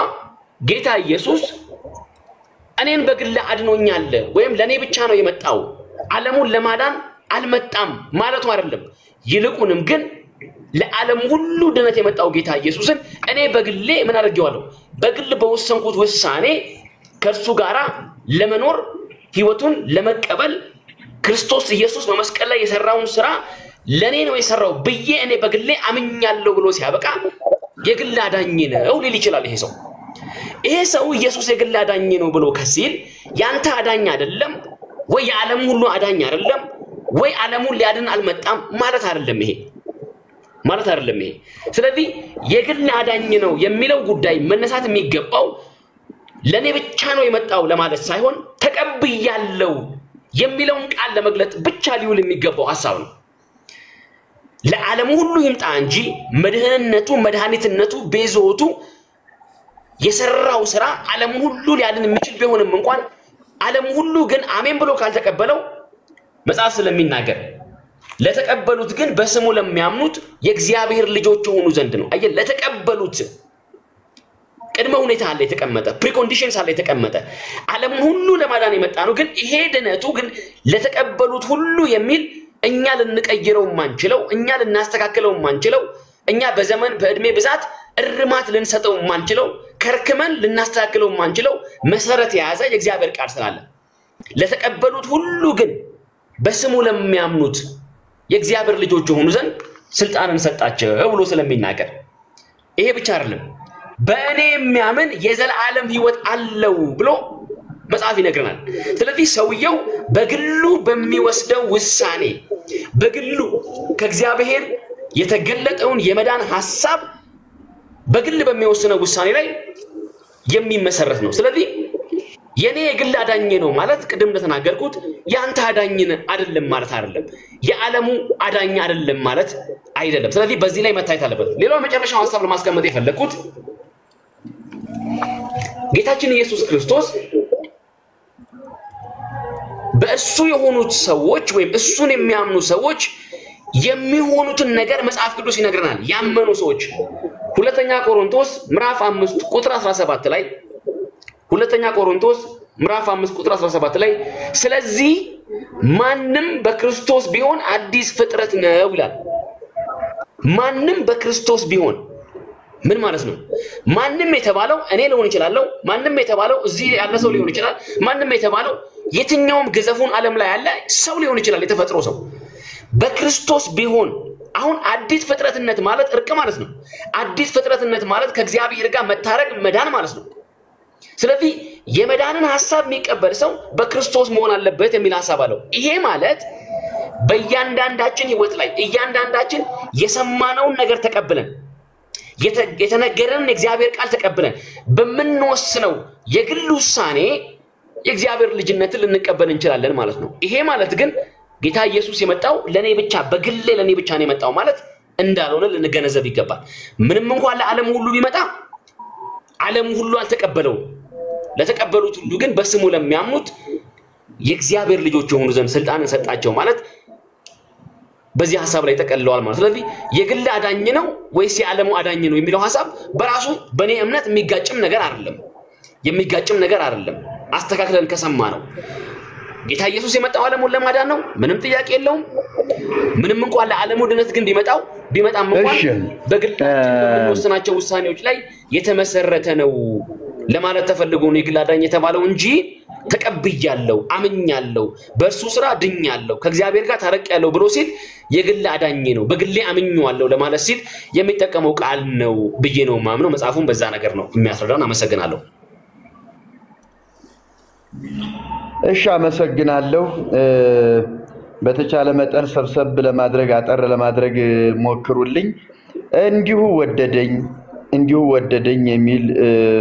ጌታ ኢየሱስ እኔን በግል አድኖኛል ወይም ለኔ ብቻ ነው የመጣው ዓለሙን ለማዳን አልመጣም ማለቱ አይደለም። ይልቁንም ግን ለዓለም ሁሉ ድነት የመጣው ጌታ ኢየሱስን እኔ በግሌ ምን አድርጌዋለሁ? በግል በወሰንኩት ውሳኔ ከእርሱ ጋራ ለመኖር ሕይወቱን ለመቀበል ክርስቶስ ኢየሱስ በመስቀል ላይ የሰራውን ሥራ ለኔ ነው የሰራው ብዬ እኔ በግሌ አምኛለሁ ብሎ ሲያበቃ የግል አዳኝ ነው ሊል ይችላል። ይሄ ሰው ኢየሱስ የግል አዳኝ ነው ብሎ ከሲል ያንተ አዳኝ አይደለም ወይ የዓለም ሁሉ አዳኝ አይደለም ወይ ዓለሙን ሊያድን አልመጣም ማለት አይደለም። ይሄ ስለዚህ የግል አዳኝ ነው የሚለው ጉዳይ መነሳት የሚገባው ለኔ ብቻ ነው የመጣው ለማለት ሳይሆን ተቀብያለሁ የሚለውን ቃል ለመግለጥ ብቻ ሊውል የሚገባው ሐሳብ ነው። ለዓለም ሁሉ ይምጣ እንጂ መድህንነቱ መድኃኒትነቱ ቤዞቱ የሰራው ስራ ዓለም ሁሉ ሊያድን የሚችል ቢሆንም እንኳን ዓለም ሁሉ ግን አሜን ብሎ ካልተቀበለው መጽሐፍ ስለሚናገር ለተቀበሉት ግን በስሙ ለሚያምኑት የእግዚአብሔር ልጆች ሆኑ ዘንድ ነው። አየ ለተቀበሉት ቅድመ ሁኔታ አለ የተቀመጠ ፕሪኮንዲሽንስ አለ የተቀመጠ ዓለም ሁሉ ለማዳን የመጣ ነው። ግን ይሄ ድነቱ ግን ለተቀበሉት ሁሉ የሚል እኛ ልንቀይረው ማንችለው እኛ ልናስተካክለው ማንችለው እኛ በዘመን በእድሜ ብዛት እርማት ልንሰጠው ማንችለው ከርክመን ልናስተካክለው ማንችለው መሰረት የያዘ የእግዚአብሔር ቃል ስላለ ለተቀበሉት ሁሉ ግን በስሙ ለሚያምኑት የእግዚአብሔር ልጆች ሆኑ ዘንድ ስልጣንን ሰጣቸው ብሎ ስለሚናገር ይሄ ብቻ አይደለም በእኔ የሚያምን የዘላለም ሕይወት አለው ብሎ መጽሐፍ ይነግረናል። ስለዚህ ሰውየው በግሉ በሚወስደው ውሳኔ በግሉ ከእግዚአብሔር የተገለጠውን የመዳን ሐሳብ በግል በሚወስነው ውሳኔ ላይ የሚመሰረት ነው። ስለዚህ የኔ የግል አዳኝ ነው ማለት ቅድም እንደተናገርኩት ያንተ አዳኝ አይደለም ማለት አይደለም። የዓለሙ አዳኝ አይደለም ማለት አይደለም። ስለዚህ በዚህ ላይ መታየት አለበት። ሌላው መጨረሻው ሐሳብ ለማስቀመጥ የፈለኩት ጌታችን ኢየሱስ ክርስቶስ በእሱ የሆኑት ሰዎች ወይም እሱን የሚያምኑ ሰዎች የሚሆኑትን ነገር መጽሐፍ ቅዱስ ይነግረናል። ያመኑ ሰዎች ሁለተኛ ቆሮንቶስ ምዕራፍ 5 ቁጥር 17 ላይ ሁለተኛ ቆሮንቶስ ምዕራፍ 5 ቁጥር 17 ላይ ስለዚህ ማንንም በክርስቶስ ቢሆን አዲስ ፍጥረት ነው ይላል። ማንንም በክርስቶስ ቢሆን ምን ማለት ነው? ማንንም የተባለው እኔ ሊሆን ይችላል፣ ማንንም የተባለው እዚህ ያለ ሰው ሊሆን ይችላል፣ ማንንም የተባለው የትኛውም ግዘፉን ዓለም ላይ ያለ ሰው ሊሆን ይችላል። የተፈጥሮ ሰው በክርስቶስ ቢሆን አሁን አዲስ ፍጥረትነት ማለት እርቅ ማለት ነው። አዲስ ፍጥረትነት ማለት ከእግዚአብሔር ጋር መታረቅ መዳን ማለት ነው። ስለዚህ የመዳንን ሐሳብ የሚቀበል ሰው በክርስቶስ መሆን አለበት የሚል ሐሳብ አለው። ይሄ ማለት በእያንዳንዳችን ህይወት ላይ እያንዳንዳችን የሰማነውን ነገር ተቀብለን የተነገረንን የእግዚአብሔር ቃል ተቀብለን በመንወስነው የግል ውሳኔ የእግዚአብሔር ልጅነትን ልንቀበል እንችላለን ማለት ነው። ይሄ ማለት ግን ጌታ ኢየሱስ የመጣው ለኔ ብቻ በግሌ ለኔ ብቻ ነው የመጣው ማለት እንዳልሆነ ልንገነዘብ ይገባል። ምንም እንኳን ለዓለም ሁሉ ቢመጣ ዓለም ሁሉ አልተቀበለው ለተቀበሉት ሁሉ ግን በስሙ ለሚያምኑት የእግዚአብሔር ልጆች የሆኑ ዘንድ ስልጣንን ሰጣቸው ማለት በዚህ ሐሳብ ላይ ተቀልለዋል ማለት። ስለዚህ የግል አዳኝ ነው ወይስ የዓለሙ አዳኝ ነው የሚለው ሐሳብ በራሱ በኔ እምነት የሚጋጭም ነገር አይደለም አስተካክለን ከሰማ ነው። ጌታ ኢየሱስ የመጣው ዓለሙን ለማዳን ነው፣ ምንም ጥያቄ የለውም። ምንም እንኳን ለዓለሙ ድነት ግን ቢመጣም እንኳን በግላችን በምንወስናቸው ውሳኔዎች ላይ የተመሰረተ ነው ለማለት ተፈልጎ ነው የግል አዳኝ የተባለው እንጂ ተቀብያለሁ አምኛለሁ በእርሱ ስራ ድኛለሁ ከእግዚአብሔር ጋር ታረቅያለሁ ብሎ ሲል የግል አዳኝ ነው በግሌ አምኛለሁ ለማለት ሲል የሚጠቀመው ቃል ነው ብዬ ነው ማምነው። መጽሐፉን በዛ ነገር ነው የሚያስረዳን። አመሰግናለሁ። እሺ አመሰግናለሁ። በተቻለ መጠን ሰብሰብ ለማድረግ አጠር ለማድረግ ሞክሩልኝ። እንዲሁ ወደደኝ የሚል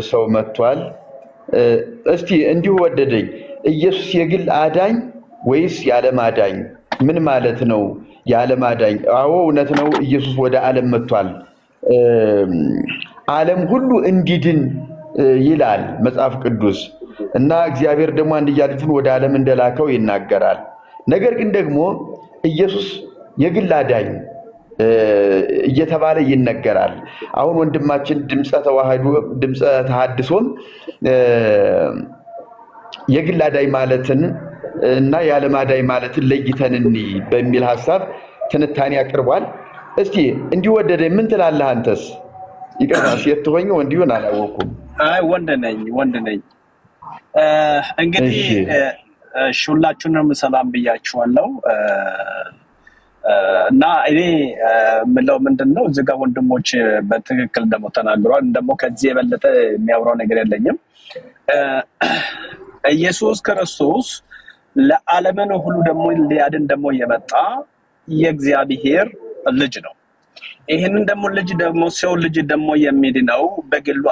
ሰው መጥቷል። እስቲ እንዲሁ ወደደኝ ኢየሱስ የግል አዳኝ ወይስ የዓለም አዳኝ ምን ማለት ነው? የዓለም አዳኝ አዎ እውነት ነው። ኢየሱስ ወደ ዓለም መጥቷል ዓለም ሁሉ እንዲድን ይላል መጽሐፍ ቅዱስ እና እግዚአብሔር ደግሞ አንድያ ልጁን ወደ ዓለም እንደላከው ይናገራል። ነገር ግን ደግሞ ኢየሱስ የግል አዳኝ እየተባለ ይነገራል። አሁን ወንድማችን ድምጸ ተሐድሶም የግል አዳኝ ማለትን እና የዓለም አዳኝ ማለትን ለይተን እንይ በሚል ሐሳብ ትንታኔ ያቀርባል። እስቲ እንዲሁ ወደደኝ ምን ትላለህ አንተስ? ይቀርባል ሲተወኝ ወንዲሁን አላወኩም። አይ ወንድ ነኝ እንግዲህ ሁላችሁንም ሰላም ብያችኋለሁ። እና እኔ ምለው ምንድነው እዚህ ጋር ወንድሞች በትክክል ደግሞ ተናግሯል። ደግሞ ከዚህ የበለጠ የሚያወራው ነገር የለኝም። ኢየሱስ ክርስቶስ ለዓለምን ሁሉ ደግሞ ሊያድን ደግሞ የመጣ የእግዚአብሔር ልጅ ነው። ይሄንን ደግሞ ልጅ ደግሞ ሰው ልጅ ደግሞ የሚድነው በግሉ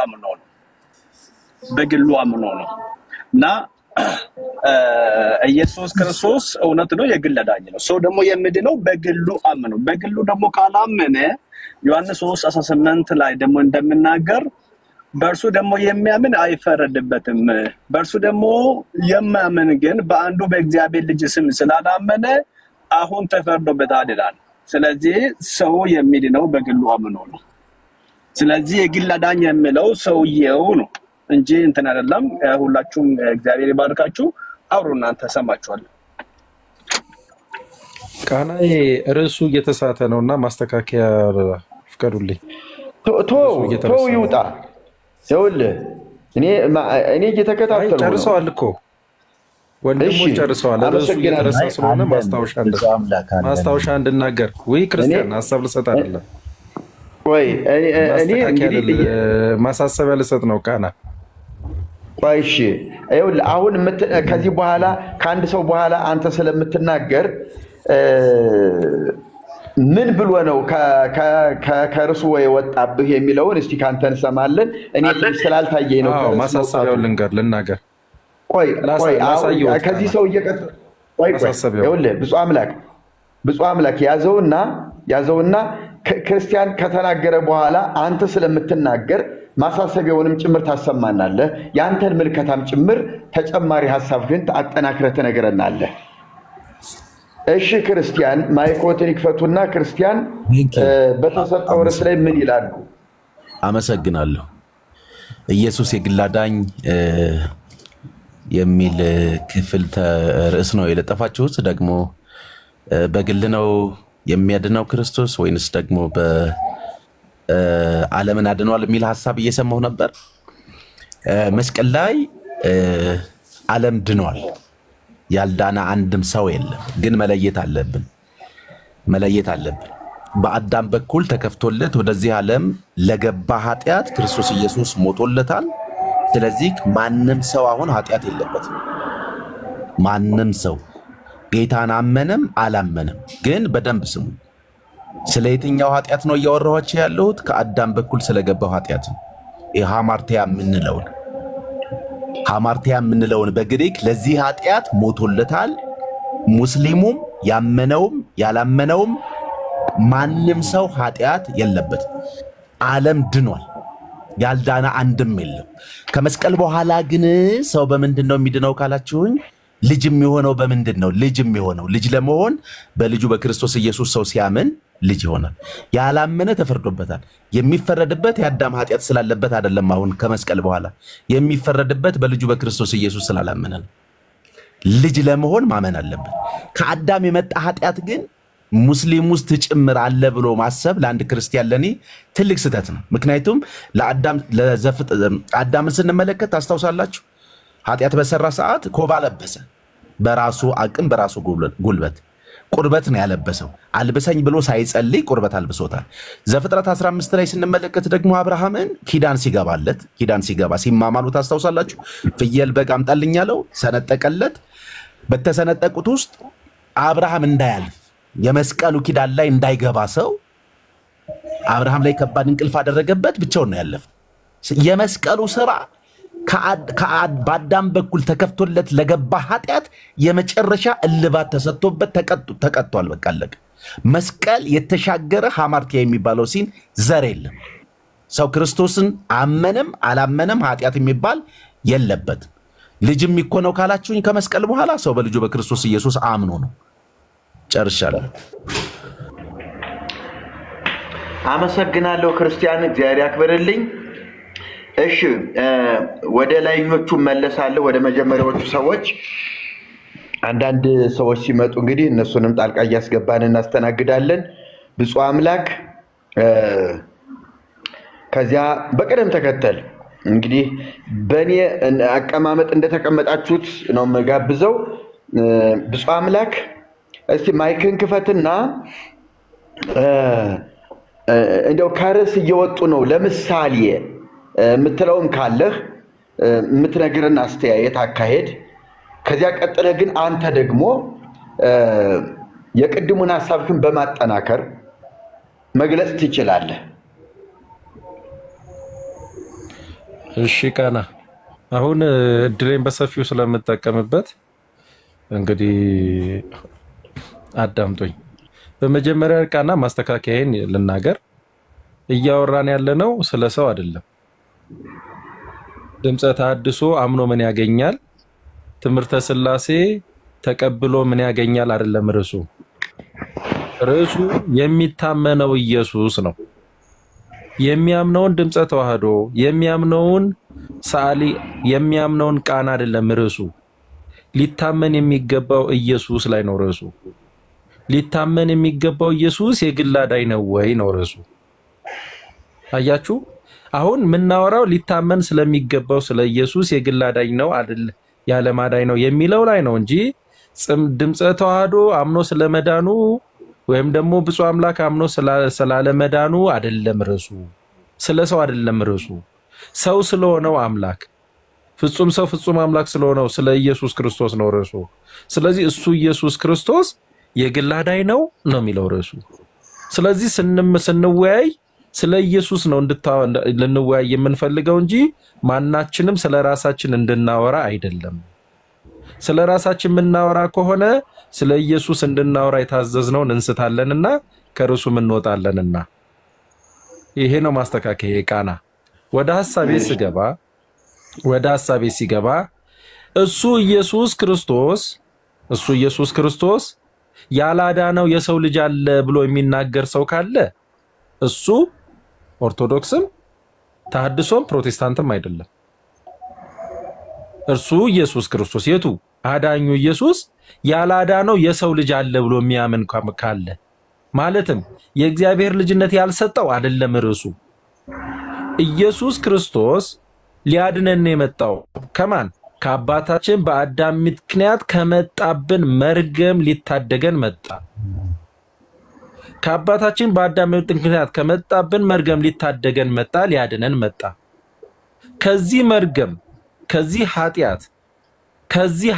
አምኖ ነው እና ኢየሱስ ክርስቶስ እውነት ነው፣ የግል አዳኝ ነው። ሰው ደግሞ የሚድነው በግሉ አምኖ። በግሉ ደግሞ ካላመነ ዮሐንስ 3:18 ላይ ደግሞ እንደምናገር በእርሱ ደግሞ የሚያምን አይፈረድበትም። በእርሱ ደግሞ የማያምን ግን በአንዱ በእግዚአብሔር ልጅ ስም ስላላመነ አሁን ተፈርዶበታል ይላል። ስለዚህ ሰው የሚድነው በግሉ አምኖ ነው። ስለዚህ የግል አዳኝ የሚለው ሰውየው ነው እንጂ እንትን አይደለም። ሁላችሁም እግዚአብሔር ይባርካችሁ። አብሮ እናንተ ሰማችኋል። ቃናዬ ርዕሱ እየተሳተ ነውና ማስተካከያ ፍቀዱልኝ። ቶ ይውጣ። ይኸውልህ እኔ እየተከታተልኩ ነው። ጨርሰዋል እኮ ወንድሞች ጨርሰዋል። ርዕሱ እየተረሳ ስለሆነ ማስታወሻ እንድናገር ወይ ክርስቲያን ሀሳብ ልሰጥ አይደለም ወይ እኔ እንግዲህ ማሳሰቢያ ልሰጥ ነው። ቃና ቆይ እሺ፣ ይኸውልህ አሁን ከዚህ በኋላ ከአንድ ሰው በኋላ አንተ ስለምትናገር ምን ብሎ ነው ከርሱ የወጣብህ የሚለውን እስቲ ካንተ እንሰማለን። እኔ ስላልታየኝ ነው። ማሳሰቢያውን ልናገር። ቆይ ከዚህ ሰው ቆይ ይኸውልህ ብፁዕ አምላክ ያዘውና ክርስቲያን ከተናገረ በኋላ አንተ ስለምትናገር ማሳሰቢያውንም ጭምር ታሰማናለህ። ያንተን ምልከታም ጭምር ተጨማሪ ሐሳብህን አጠናክረህ ትነግረናለህ። እሺ ክርስቲያን ማይክሮፎን ይክፈቱና ክርስቲያን በተሰጠው ርዕስ ላይ ምን ይላሉ? አመሰግናለሁ። ኢየሱስ የግል አዳኝ የሚል ክፍል ርዕስ ነው የለጠፋችሁት። ደግሞ በግል ነው የሚያድነው ክርስቶስ ወይንስ ደግሞ በዓለምን አድኗል የሚል ሐሳብ እየሰማሁ ነበር። መስቀል ላይ ዓለም ድኗል። ያልዳነ አንድም ሰው የለም። ግን መለየት አለብን። በአዳም በኩል ተከፍቶለት ወደዚህ ዓለም ለገባ ኃጢአት ክርስቶስ ኢየሱስ ሞቶለታል። ስለዚህ ማንም ሰው አሁን ኃጢአት የለበትም። ማንም ሰው ጌታን አመነም አላመነም። ግን በደንብ ስሙ። ስለ የትኛው ኃጢአት ነው እያወራኋችሁ ያለሁት? ከአዳም በኩል ስለገባው ኃጢአት ነው። ሃማርቲያ የምንለውን በግሪክ ለዚህ ኃጢአት ሞቶለታል። ሙስሊሙም ያመነውም ያላመነውም ማንም ሰው ኃጢአት የለበትም። ዓለም ድኗል። ያልዳነ አንድም የለም። ከመስቀል በኋላ ግን ሰው በምንድን ነው የሚድነው ካላችሁኝ፣ ልጅ የሚሆነው በምንድን ነው? ልጅ ለመሆን በልጁ በክርስቶስ ኢየሱስ ሰው ሲያምን ልጅ ይሆናል። ያላመነ ተፈርዶበታል። የሚፈረድበት የአዳም ኃጢአት ስላለበት አይደለም። አሁን ከመስቀል በኋላ የሚፈረድበት በልጁ በክርስቶስ ኢየሱስ ስላላመነ ነው። ልጅ ለመሆን ማመን አለበት። ከአዳም የመጣ ኃጢአት ግን ሙስሊም ውስጥ ጭምር አለ ብሎ ማሰብ ለአንድ ክርስቲያን ለኔ ትልቅ ስህተት ነው። ምክንያቱም አዳምን ስንመለከት ታስታውሳላችሁ፣ ኃጢአት በሰራ ሰዓት ኮባ ለበሰ። በራሱ አቅም በራሱ ጉልበት ቁርበት ነው ያለበሰው። አልብሰኝ ብሎ ሳይጸልይ ቁርበት አልብሶታል። ዘፍጥረት 15 ላይ ስንመለከት ደግሞ አብርሃምን ኪዳን ሲገባ ሲማማሉ ታስታውሳላችሁ። ፍየል በግ አምጣልኝ ያለው ሰነጠቀለት። በተሰነጠቁት ውስጥ አብርሃም እንዳያልፍ የመስቀሉ ኪዳን ላይ እንዳይገባ ሰው አብርሃም ላይ ከባድ እንቅልፍ አደረገበት። ብቻውን ነው ያለፈ። የመስቀሉ ስራ በአዳም በኩል ተከፍቶለት ለገባ ኃጢአት የመጨረሻ እልባት ተሰጥቶበት ተቀጥቷል። በቃ አለቀ። መስቀል የተሻገረ ሃማርቲያ የሚባለው ሲን ዘር የለም። ሰው ክርስቶስን አመነም አላመነም ኃጢአት የሚባል የለበትም። ልጅ የሚኮነው ካላችሁኝ ከመስቀል በኋላ ሰው በልጁ በክርስቶስ ኢየሱስ አምኖ ነው። ጨርሻለሁ። አመሰግናለሁ ክርስቲያን፣ እግዚአብሔር ያክብርልኝ። እሺ ወደ ላይኞቹ መለሳለሁ። ወደ መጀመሪያዎቹ ሰዎች አንዳንድ ሰዎች ሲመጡ እንግዲህ እነሱንም ጣልቃ እያስገባን እናስተናግዳለን። ብፁዕ አምላክ ከዚያ በቅደም ተከተል እንግዲህ በእኔ አቀማመጥ እንደተቀመጣችሁት ነው የምጋብዘው። ብፁዕ አምላክ እስቲ ማይክን ክፈትና እንደው ከርዕስ እየወጡ ነው ለምሳሌ የምትለውም ካለህ የምትነግረን አስተያየት አካሄድ፣ ከዚያ ቀጥለህ ግን አንተ ደግሞ የቅድሙን ሐሳብህን በማጠናከር መግለጽ ትችላለህ። እሺ ቃና አሁን እድሌን በሰፊው ስለምጠቀምበት እንግዲህ አዳምጡኝ። በመጀመሪያ ቃና ማስተካከያዬን ልናገር። እያወራን ያለነው ስለ ሰው አይደለም። ድምፀ ተሐድሶ አምኖ ምን ያገኛል፣ ትምህርተ ሥላሴ ተቀብሎ ምን ያገኛል አይደለም ርዕሱ። ርዕሱ የሚታመነው ኢየሱስ ነው። የሚያምነውን ድምፀ ተዋህዶ የሚያምነውን ሰዓሊ የሚያምነውን ቃና አይደለም ርዕሱ። ሊታመን የሚገባው ኢየሱስ ላይ ነው ርዕሱ። ሊታመን የሚገባው ኢየሱስ የግል አዳኝ ነው ወይ ነው ርዕሱ። አያችሁ፣ አሁን ምናወራው ሊታመን ስለሚገባው ስለ ኢየሱስ የግል አዳኝ ነው አይደል ያለ ማዳኝ ነው የሚለው ላይ ነው እንጂ ድምፀ ተዋህዶ አምኖ ስለመዳኑ ወይም ደግሞ ብፁዕ አምላክ አምኖ ስላለ መዳኑ አይደለም ርዕሱ። ስለ ሰው አይደለም ርዕሱ። ሰው ስለሆነው አምላክ ፍጹም ሰው ፍጹም አምላክ ስለሆነው ስለ ኢየሱስ ክርስቶስ ነው ርዕሱ። ስለዚህ እሱ ኢየሱስ ክርስቶስ የግል አዳኝ ነው ነው የሚለው ርዕሱ። ስለዚህ ስንወያይ ስለ ኢየሱስ ነው ልንወያይ የምንፈልገው እንጂ ማናችንም ስለ ራሳችን እንድናወራ አይደለም። ስለ ራሳችን የምናወራ ከሆነ ስለ ኢየሱስ እንድናወራ የታዘዝነውን እንስታለንና ከርሱም እንወጣለንና ይሄ ነው ማስተካከያ ቃና። ወደ ሐሳቤ ሲገባ እሱ ኢየሱስ ክርስቶስ ያላዳነው የሰው ልጅ አለ ብሎ የሚናገር ሰው ካለ እሱ ኦርቶዶክስም ተሐድሶም ፕሮቴስታንትም አይደለም። እርሱ ኢየሱስ ክርስቶስ የቱ አዳኙ ኢየሱስ ያላዳነው የሰው ልጅ አለ ብሎ የሚያምን ካለ ማለትም የእግዚአብሔር ልጅነት ያልሰጠው አይደለም ርዕሱ። ኢየሱስ ክርስቶስ ሊያድነን የመጣው ከማን? ከአባታችን በአዳም ምክንያት ከመጣብን መርገም ሊታደገን መጣ። ከአባታችን በአዳም ምክንያት ከመጣብን መርገም ሊታደገን መጣ፣ ሊያድነን መጣ። ከዚህ መርገም ከዚህ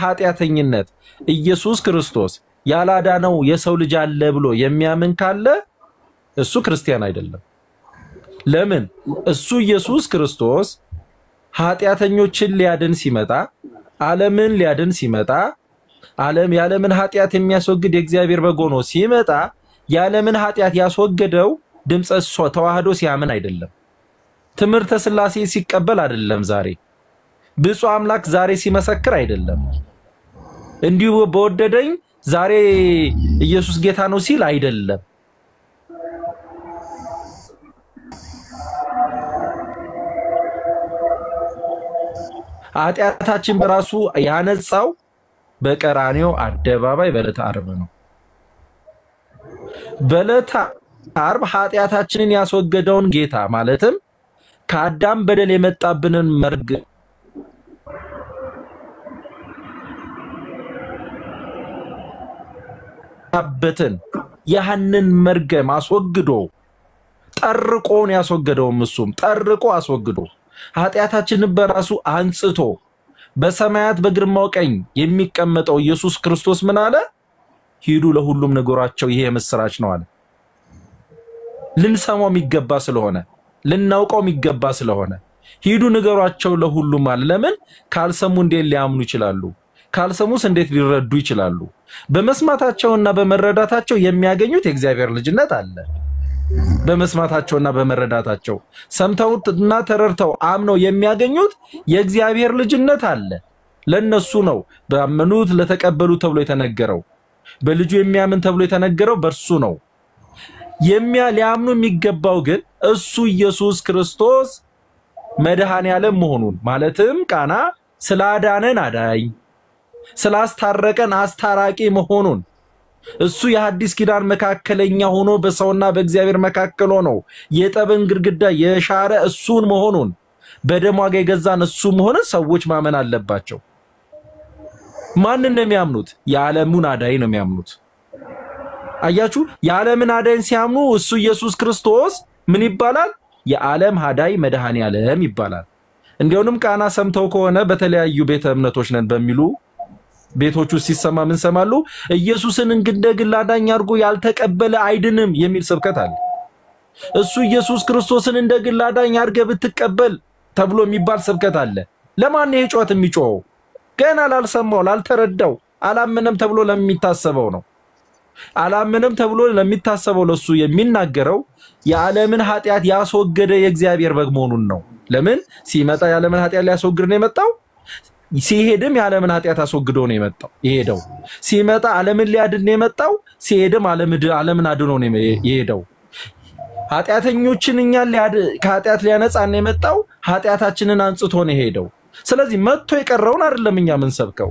ኃጢአተኝነት ኢየሱስ ክርስቶስ ያላዳነው የሰው ልጅ አለ ብሎ የሚያምን ካለ እሱ ክርስቲያን አይደለም። ለምን? እሱ ኢየሱስ ክርስቶስ ኃጢአተኞችን ሊያድን ሲመጣ፣ ዓለምን ሊያድን ሲመጣ፣ የዓለምን ኃጢአት የሚያስወግድ የእግዚአብሔር በግ ሆኖ ሲመጣ የዓለምን ኃጢአት ያስወገደው ድምፀ ተዋህዶ ሲያምን አይደለም። ትምህርተ ሥላሴ ሲቀበል አይደለም። ዛሬ ብፁዕ አምላክ ዛሬ ሲመሰክር አይደለም። እንዲሁ በወደደኝ ዛሬ ኢየሱስ ጌታ ነው ሲል አይደለም። ኃጢአታችን በራሱ ያነጻው በቀራንዮ አደባባይ በዕለተ ዓርብ ነው። በዕለተ ዓርብ ኃጢአታችንን ያስወገደውን ጌታ ማለትም ከአዳም በደል የመጣብንን መርገም ያንን መርገም አስወግዶ ጠርቆን ያስወገደውም እሱም ጠርቆ አስወግዶ ኃጢአታችንን በራሱ አንጽቶ በሰማያት በግርማው ቀኝ የሚቀመጠው ኢየሱስ ክርስቶስ ምን አለ? ሂዱ ለሁሉም ነገራቸው ይሄ የምስራች ነው አለ። ልንሰማው የሚገባ ስለሆነ ልናውቀው የሚገባ ስለሆነ ሂዱ ንገሯቸው ለሁሉም አለ። ለምን? ካልሰሙ እንዴት ሊያምኑ ይችላሉ? ካልሰሙስ እንዴት ሊረዱ ይችላሉ? በመስማታቸውና በመረዳታቸው የሚያገኙት የእግዚአብሔር ልጅነት አለ። በመስማታቸውና በመረዳታቸው ሰምተውና ተረድተው አምነው የሚያገኙት የእግዚአብሔር ልጅነት አለ። ለነሱ ነው በአመኑት ለተቀበሉት ተብሎ የተነገረው። በልጁ የሚያምን ተብሎ የተነገረው በርሱ ነው። ሊያምኑ የሚገባው ግን እሱ ኢየሱስ ክርስቶስ መድኃኔ ዓለም መሆኑን ማለትም ቃና ስላዳነን አዳኝ ስላስታረቀን አስታራቂ መሆኑን እሱ የሐዲስ ኪዳን መካከለኛ ሆኖ በሰውና በእግዚአብሔር መካከል ሆኖ የጠብን ግድግዳ የሻረ እሱን መሆኑን በደሙ ዋጋ የገዛን እሱ መሆኑን ሰዎች ማመን አለባቸው። ማንን ነው የሚያምኑት? የዓለሙን አዳኝ ነው የሚያምኑት። አያችሁ፣ የዓለምን አዳኝ ሲያምኑ እሱ ኢየሱስ ክርስቶስ ምን ይባላል? የዓለም አዳኝ መድኃኔ ዓለም ይባላል። እንዲያውም ቃና ሰምተው ከሆነ በተለያዩ ቤተ እምነቶች ነን በሚሉ ቤቶቹ ሲሰማ ምን ሰማሉ? ኢየሱስን እንደ ግል አዳኝ አድርጎ ያልተቀበለ አይድንም የሚል ስብከት አለ። እሱ ኢየሱስ ክርስቶስን እንደ ግል አዳኝ አድርገህ ብትቀበል ተብሎ የሚባል ስብከት አለ። ለማን ነው ጩኸት የሚጮኸው? ገና ላልሰማው ላልተረዳው አላመነም ተብሎ ለሚታሰበው ነው። አላመነም ተብሎ ለሚታሰበው ለሱ የሚናገረው የዓለምን ኃጢአት ያስወገደ የእግዚአብሔር በግ መሆኑን ነው። ለምን ሲመጣ የዓለምን ኃጢአት ሊያስወግድ ነው የመጣው። ሲሄድም የዓለምን ኃጢአት አስወግዶ ነው የመጣው የሄደው። ሲመጣ ዓለምን ሊያድን ነው የመጣው። ሲሄድም ዓለምን አድኖ ነው የሄደው። ኃጢአተኞችን እኛን ከኃጢአት ሊያነጻ ነው የመጣው። ኃጢአታችንን አንጽቶ ነው የሄደው። ስለዚህ መጥቶ የቀረውን አይደለም እኛ ምን ሰብከው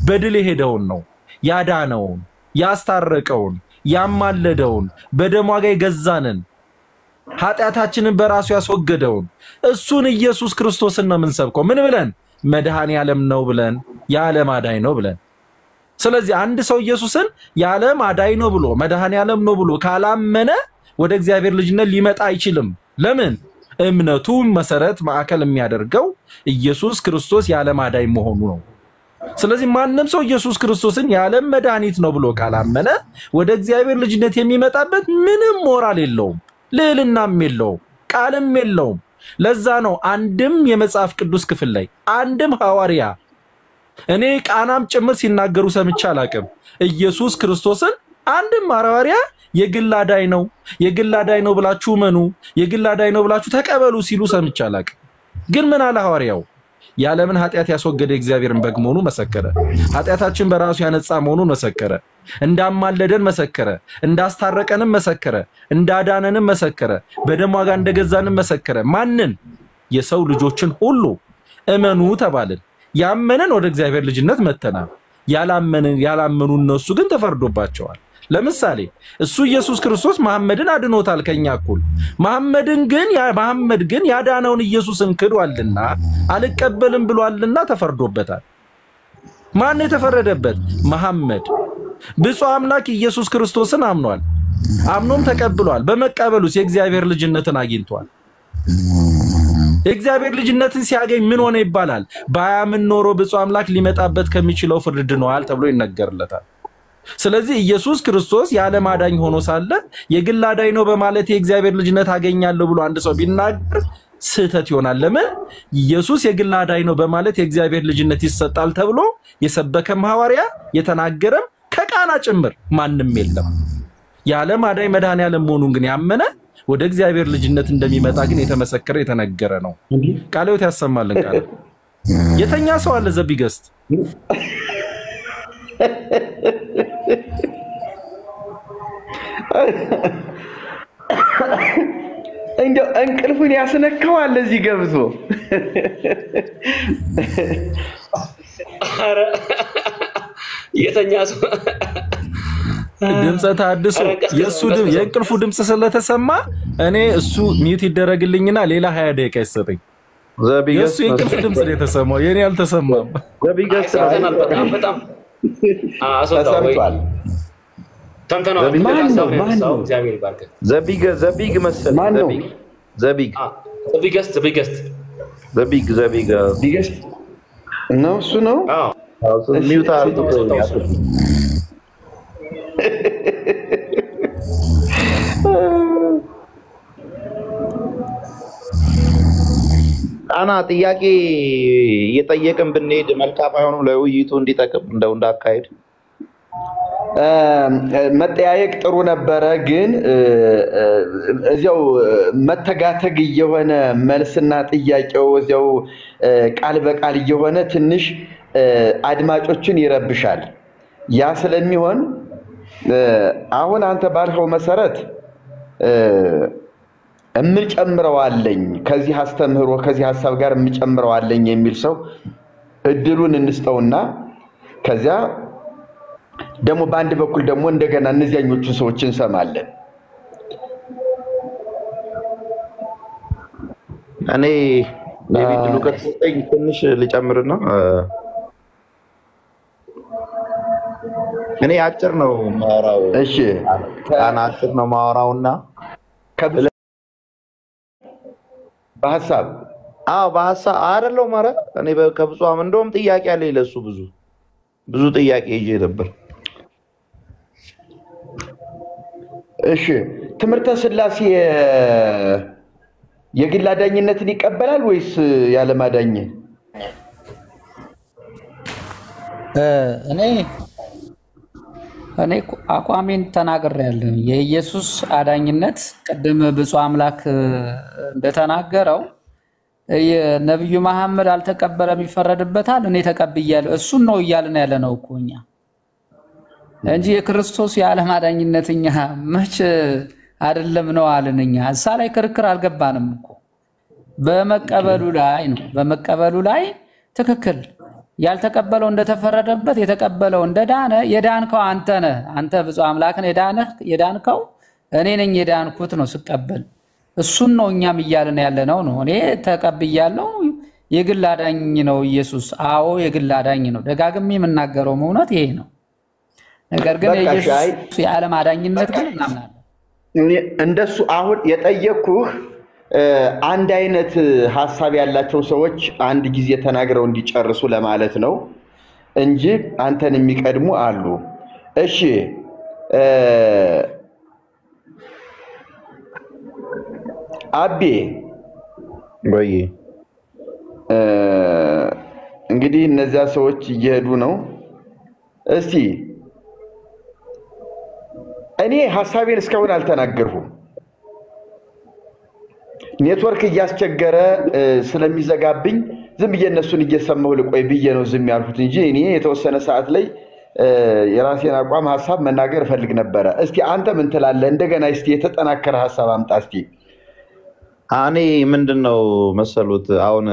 በድል የሄደውን ነው ያዳነውን ያስታረቀውን ያማለደውን በደሙ ዋጋ የገዛንን ኃጢአታችንን በራሱ ያስወገደውን እሱን ኢየሱስ ክርስቶስን ነው ምን ሰብከው ምን ብለን መድኃኔ ዓለም ነው ብለን የዓለም አዳኝ ነው ብለን። ስለዚህ አንድ ሰው ኢየሱስን የዓለም አዳኝ ነው ብሎ መድኃኔ ዓለም ነው ብሎ ካላመነ ወደ እግዚአብሔር ልጅነት ሊመጣ አይችልም። ለምን? እምነቱ መሰረት ማዕከል የሚያደርገው ኢየሱስ ክርስቶስ የዓለም አዳኝ መሆኑ ነው። ስለዚህ ማንንም ሰው ኢየሱስ ክርስቶስን የዓለም መድኃኒት ነው ብሎ ካላመነ ወደ እግዚአብሔር ልጅነት የሚመጣበት ምንም ሞራል የለውም፣ ልዕልናም የለውም፣ ቃልም የለውም። ለዛ ነው አንድም የመጽሐፍ ቅዱስ ክፍል ላይ አንድም ሐዋርያ እኔ ቃናም ጭምር ሲናገሩ ሰምቼ አላቅም ኢየሱስ ክርስቶስን አንድም ሐዋርያ የግል አዳኝ ነው ብላችሁ መኑ የግል አዳኝ ነው ብላችሁ ተቀበሉ ሲሉ ሰምቼ አላቅም። ግን ምን አለ ሐዋርያው? የዓለምን ኃጢአት ያስወገደ እግዚአብሔርን በግ መሆኑ መሰከረ። ኃጢአታችን በራሱ ያነጻ መሆኑን መሰከረ። እንዳማለደን መሰከረ። እንዳስታረቀንም መሰከረ። እንዳዳነንም መሰከረ። በደሙ ዋጋ እንደገዛንም መሰከረ። ማንን? የሰው ልጆችን ሁሉ እመኑ ተባልን። ያመነን ወደ እግዚአብሔር ልጅነት መተናል። ያላመኑ እነሱ ግን ተፈርዶባቸዋል። ለምሳሌ እሱ ኢየሱስ ክርስቶስ መሐመድን አድኖታል ከኛ እኩል። መሐመድ ግን ያዳነውን ኢየሱስን ክዷልና አልቀበልም ብሏልና ተፈርዶበታል። ማን የተፈረደበት? መሐመድ። ብፁዕ አምላክ ኢየሱስ ክርስቶስን አምኗል፣ አምኖም ተቀብሏል። በመቀበሉስ የእግዚአብሔር ልጅነትን አግኝቷል። የእግዚአብሔር ልጅነትን ሲያገኝ ምን ሆነ ይባላል? ባያምን ኖሮ ብፁዕ አምላክ ሊመጣበት ከሚችለው ፍርድ ድኗል ተብሎ ይነገርለታል። ስለዚህ ኢየሱስ ክርስቶስ የዓለም አዳኝ ሆኖ ሳለ የግል አዳኝ ነው በማለት የእግዚአብሔር ልጅነት አገኛለሁ ብሎ አንድ ሰው ቢናገር ስህተት ይሆናል። ለምን? ኢየሱስ የግል አዳኝ ነው በማለት የእግዚአብሔር ልጅነት ይሰጣል ተብሎ የሰበከም ሐዋርያ የተናገረም ከቃና ጭምር ማንም የለም። የዓለም አዳኝ መድኃኔ ዓለም መሆኑን ግን ያመነ ወደ እግዚአብሔር ልጅነት እንደሚመጣ ግን የተመሰከረ የተነገረ ነው። ቃለ ሕይወት ያሰማልን። ቃል የተኛ ሰው አለ ዘቢገስት እንደው እንቅልፉን ያስነካዋል እዚህ ገብቶ አረ የተኛ ሰው ድምጽ ታድሶ የሱ ድምጽ የእንቅልፉ ድምጽ ስለተሰማ እኔ እሱ ሚውት ይደረግልኝና ሌላ 20 ደቂቃ ይሰጠኝ። የሱ የእንቅልፍ ድምጽ ነው የተሰማው፣ የኔ አልተሰማም። ዘቢገስት በጣም አሰልቷል። ተንተና እግዚአብሔር ይባርክ። ዘቢግ መሰል ዘቢግ ነው እሱ ነው። አዎ ሚውት አድርጎ ቃና ጥያቄ እየጠየቅን ብንሄድ መልካም አይሆንም? ለውይይቱ እንዲጠቅም እንደው እንዳካሄድ መጠያየቅ ጥሩ ነበረ። ግን እዚያው መተጋተግ እየሆነ መልስና ጥያቄው እዚያው ቃል በቃል እየሆነ ትንሽ አድማጮችን ይረብሻል። ያ ስለሚሆን አሁን አንተ ባልኸው መሰረት እምጨምረዋለኝ ከዚህ አስተምህሮ ከዚህ ሐሳብ ጋር እምጨምረዋለኝ የሚል ሰው እድሉን እንስጠውና ከዚያ ደግሞ በአንድ በኩል ደግሞ እንደገና እነዚያኞቹ ሰዎች እንሰማለን። እኔ ዴቪድ ሉቃስ ሰጠኝ ትንሽ ልጨምርና እኔ አጭር ነው ማወራው። እሺ ቃና አጭር ነው ማወራውና በሐሳብ በሐሳብ አይደለም ማረ እኔ ከብዙም እንደውም ጥያቄ አለ ለሱ ብዙ ጥያቄ ይዤ ነበር። እሺ ትምህርተ ሥላሴ የግል አዳኝነትን ይቀበላል ወይስ ያለ ማዳኝ? እኔ አቋሜን ተናግሬያለሁ። የኢየሱስ አዳኝነት ቅድም ብፁዕ አምላክ እንደተናገረው ነብዩ መሐመድ አልተቀበለም ይፈረድበታል፣ እኔ ተቀብያለሁ እሱን ነው እያልን ያለ ነው እኮ እኛ እንጂ የክርስቶስ የዓለም አዳኝነት እኛ መች አይደለም ነው አልን። እኛ እሳ ላይ ክርክር አልገባንም እኮ በመቀበሉ ላይ ነው። በመቀበሉ ላይ ትክክል ያልተቀበለው እንደተፈረደበት የተቀበለው እንደዳነ የዳንከው አንተ ነህ። አንተ ብፁዕ አምላክን የዳንከው እኔ ነኝ የዳንኩት ነው ስቀበል እሱን ነው እኛም እያልን ያለነው ነው። እኔ ተቀብያለሁ የግል አዳኝ ነው ኢየሱስ። አዎ የግል አዳኝ ነው። ደጋግሜ የምናገረው እውነት ይሄ ነው። ነገር ግን የኢየሱስ የዓለም አዳኝነት ግን እናምናለን። እንደሱ አሁን የጠየቅኩህ አንድ አይነት ሐሳብ ያላቸው ሰዎች አንድ ጊዜ ተናግረው እንዲጨርሱ ለማለት ነው እንጂ አንተን የሚቀድሙ አሉ። እሺ አቤ ወይ እንግዲህ እነዚያ ሰዎች እየሄዱ ነው። እስቲ እኔ ሐሳቤን እስካሁን አልተናገርኩም። ኔትወርክ እያስቸገረ ስለሚዘጋብኝ ዝም ብዬ እነሱን እየሰማሁ ልቆይ ብዬ ነው ዝም ያልኩት እንጂ እኔ የተወሰነ ሰዓት ላይ የራሴን አቋም ሐሳብ መናገር እፈልግ ነበረ። እስቲ አንተ ምን ትላለህ? እንደገና እስቲ የተጠናከረ ሐሳብ አምጣ እስቲ። እኔ ምንድነው መሰሉት አሁን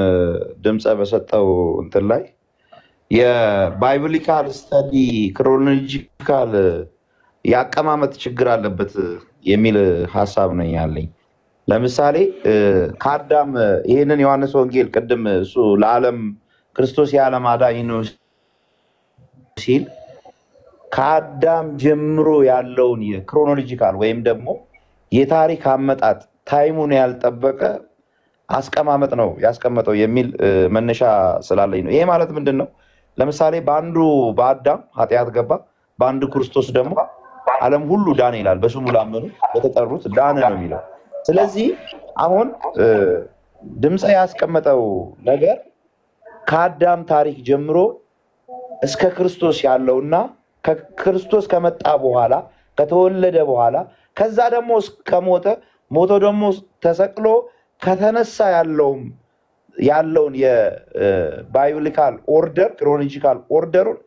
ድምጸ በሰጠው እንትን ላይ የባይብሊካል ስተዲ ክሮኖሎጂካል ያቀማመጥ ችግር አለበት የሚል ሐሳብ ነው ያለኝ። ለምሳሌ ከአዳም ይሄንን ዮሐንስ ወንጌል ቅድም እሱ ለዓለም ክርስቶስ የዓለም አዳኝ ነው ሲል ከአዳም ጀምሮ ያለውን የክሮኖሎጂካል ወይም ደግሞ የታሪክ አመጣጥ ታይሙን ያልጠበቀ አስቀማመጥ ነው ያስቀመጠው የሚል መነሻ ስላለኝ ነው። ይሄ ማለት ምንድነው? ለምሳሌ በአንዱ በአዳም ኃጢአት ገባ፣ በአንዱ ክርስቶስ ደግሞ ዓለም ሁሉ ዳነ ይላል። በስሙ ላመኑ በተጠሩት ዳነ ነው የሚለው። ስለዚህ አሁን ድምፀ ያስቀመጠው ነገር ከአዳም ታሪክ ጀምሮ እስከ ክርስቶስ ያለውና ከክርስቶስ ከመጣ በኋላ ከተወለደ በኋላ ከዛ ደግሞ እስከሞተ ሞቶ ደግሞ ተሰቅሎ ከተነሳ ያለውን የባይብሊካል ኦርደር ክሮኖሎጂካል ኦርደሩን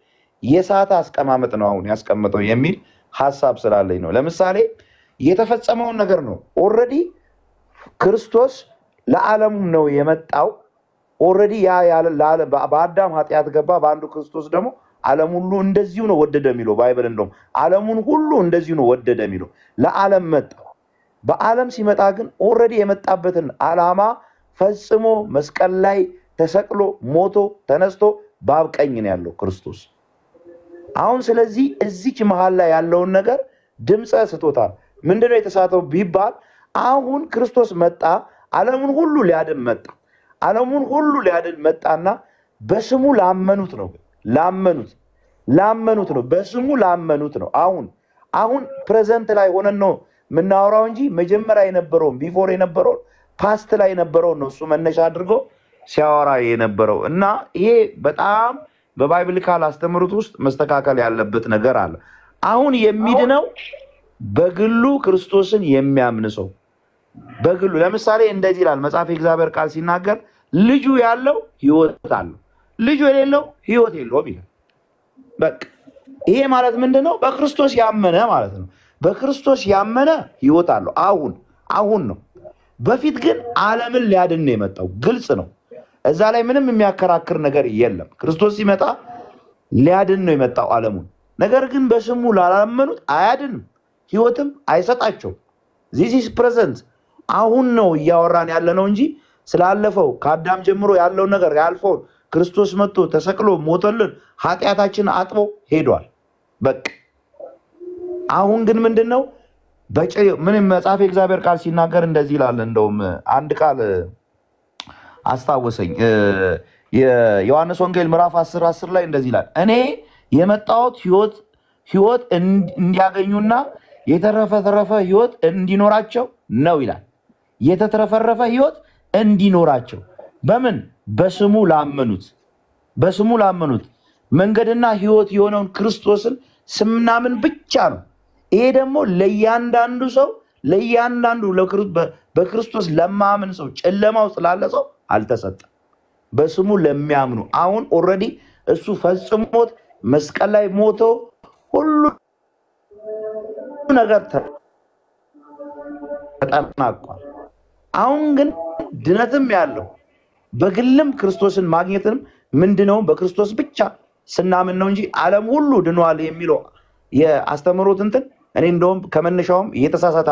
የሰዓት አስቀማመጥ ነው አሁን ያስቀመጠው የሚል ሐሳብ ስላለኝ ነው። ለምሳሌ የተፈጸመውን ነገር ነው። ኦሬዲ ክርስቶስ ለዓለም ነው የመጣው። ኦሬዲ በአዳም ኃጢአት ገባ፣ በአንዱ ክርስቶስ ደግሞ ዓለም ሁሉ እንደዚሁ ነው ወደደ የሚለው ባይብል። እንደውም ዓለሙን ሁሉ እንደዚሁ ነው ወደደ የሚለው ለዓለም መጣ። በዓለም ሲመጣ ግን ኦሬዲ የመጣበትን ዓላማ ፈጽሞ መስቀል ላይ ተሰቅሎ ሞቶ ተነስቶ በአብ ቀኝ ነው ያለው ክርስቶስ። አሁን ስለዚህ እዚች መሃል ላይ ያለውን ነገር ድምፀ ስቶታል። ምንድነው የተሳተው ቢባል አሁን ክርስቶስ መጣ፣ ዓለሙን ሁሉ ሊያድን መጣ። ዓለሙን ሁሉ ሊያድን መጣና በስሙ ላመኑት ነው። ላመኑት ነው፣ በስሙ ላመኑት ነው። አሁን ፕሬዘንት ላይ ሆነን ነው የምናወራው እንጂ መጀመሪያ የነበረውን ቢፎር የነበረውን ፓስት ላይ የነበረውን ነው እሱ መነሻ አድርጎ ሲያወራ የነበረው እና ይሄ በጣም በባይብሊካል አስተምህሮት ውስጥ መስተካከል ያለበት ነገር አለ። አሁን የሚድነው በግሉ ክርስቶስን የሚያምን ሰው በግሉ። ለምሳሌ እንደዚህ ይላል መጽሐፍ የእግዚአብሔር ቃል ሲናገር ልጁ ያለው ሕይወት አለው፣ ልጁ የሌለው ሕይወት የለውም ይላል። በቃ ይሄ ማለት ምንድነው? በክርስቶስ ያመነ ማለት ነው። በክርስቶስ ያመነ ሕይወት አለው። አሁን ነው። በፊት ግን ዓለምን ሊያድን ነው የመጣው። ግልጽ ነው። እዛ ላይ ምንም የሚያከራክር ነገር የለም። ክርስቶስ ሲመጣ ሊያድን ነው የመጣው ዓለሙን። ነገር ግን በስሙ ላላመኑት አያድንም፣ ሕይወትም አይሰጣቸው። ዚስ ኢዝ ፕሬዘንት። አሁን ነው እያወራን ያለ ነው እንጂ ስላለፈው ከአዳም ጀምሮ ያለው ነገር ያልፈውን ክርስቶስ መጥቶ ተሰቅሎ ሞተልን፣ ኃጢአታችን አጥቦ ሄዷል። በቃ አሁን ግን ምንድነው? ምን መጽሐፍ የእግዚአብሔር ቃል ሲናገር እንደዚህ ይላል። እንደውም አንድ ቃል አስታወሰኝ። የዮሐንስ ወንጌል ምዕራፍ 10 ላይ እንደዚህ ይላል፣ እኔ የመጣሁት ሕይወት እንዲያገኙና የተረፈረፈ ሕይወት እንዲኖራቸው ነው ይላል። የተትረፈረፈ ሕይወት እንዲኖራቸው በምን? በስሙ ላመኑት። መንገድና ህይወት የሆነውን ክርስቶስን ስናምን ብቻ ነው። ይሄ ደግሞ ለእያንዳንዱ ሰው ለእያንዳንዱ በክርስቶስ ለማመን ሰው ጨለማ ውስጥ ላለ ሰው አልተሰጠም። በስሙ ለሚያምኑ አሁን ኦሬዲ እሱ ፈጽሞት መስቀል ላይ ሞቶ ሁሉ ነገር ተጠናቋል። አሁን ግን ድነትም ያለው በግልም ክርስቶስን ማግኘትም ምንድነው በክርስቶስ ብቻ ስናምን ነው እንጂ ዓለም ሁሉ ድኗል የሚለው የአስተምሮት እንትን እኔ እንደውም ከመነሻውም የተሳሳተ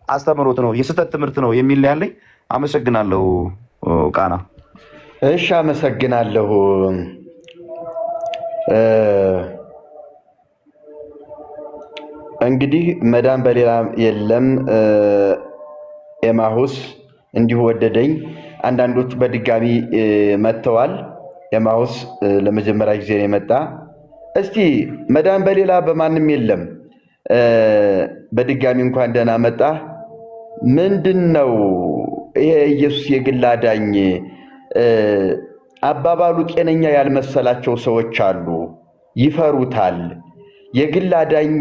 አስተምሮት ነው የስተት ትምህርት ነው የሚል ያለኝ። አመሰግናለሁ ቃና። እሺ አመሰግናለሁ። እንግዲህ መዳን በሌላ የለም ኤማሁስ እንዲሁ ወደደኝ። አንዳንዶቹ በድጋሚ መተዋል። ኤማሁስ ለመጀመሪያ ጊዜ ነው የመጣ። እስቲ መዳን በሌላ በማንም የለም በድጋሚ እንኳን ደህና መጣ። ምንድነው ይሄ ኢየሱስ የግል አዳኝ አባባሉ ጤነኛ ያልመሰላቸው ሰዎች አሉ፣ ይፈሩታል። የግል አዳኝ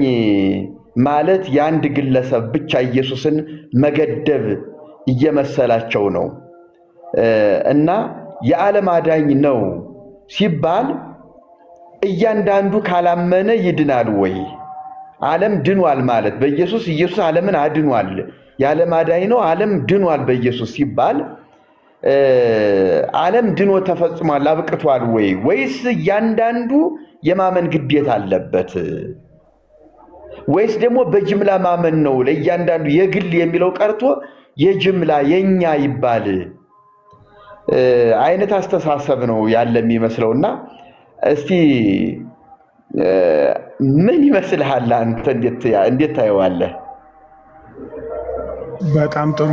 ማለት የአንድ ግለሰብ ብቻ ኢየሱስን መገደብ እየመሰላቸው ነው እና የዓለም አዳኝ ነው ሲባል እያንዳንዱ ካላመነ ይድናል ወይ? ዓለም ድኗል ማለት በኢየሱስ ኢየሱስ ዓለምን አድኗል፣ የዓለም አዳኝ ነው፣ ዓለም ድኗል በኢየሱስ ሲባል ዓለም ድኖ ተፈጽሟል አብቅቷል ወይ? ወይስ እያንዳንዱ የማመን ግዴታ አለበት? ወይስ ደግሞ በጅምላ ማመን ነው? ለእያንዳንዱ የግል የሚለው ቀርቶ የጅምላ የኛ ይባል አይነት አስተሳሰብ ነው ያለ የሚመስለውና እስቲ ምን ይመስልሃል አንተ? እንዴት ታየዋለህ? በጣም ጥሩ።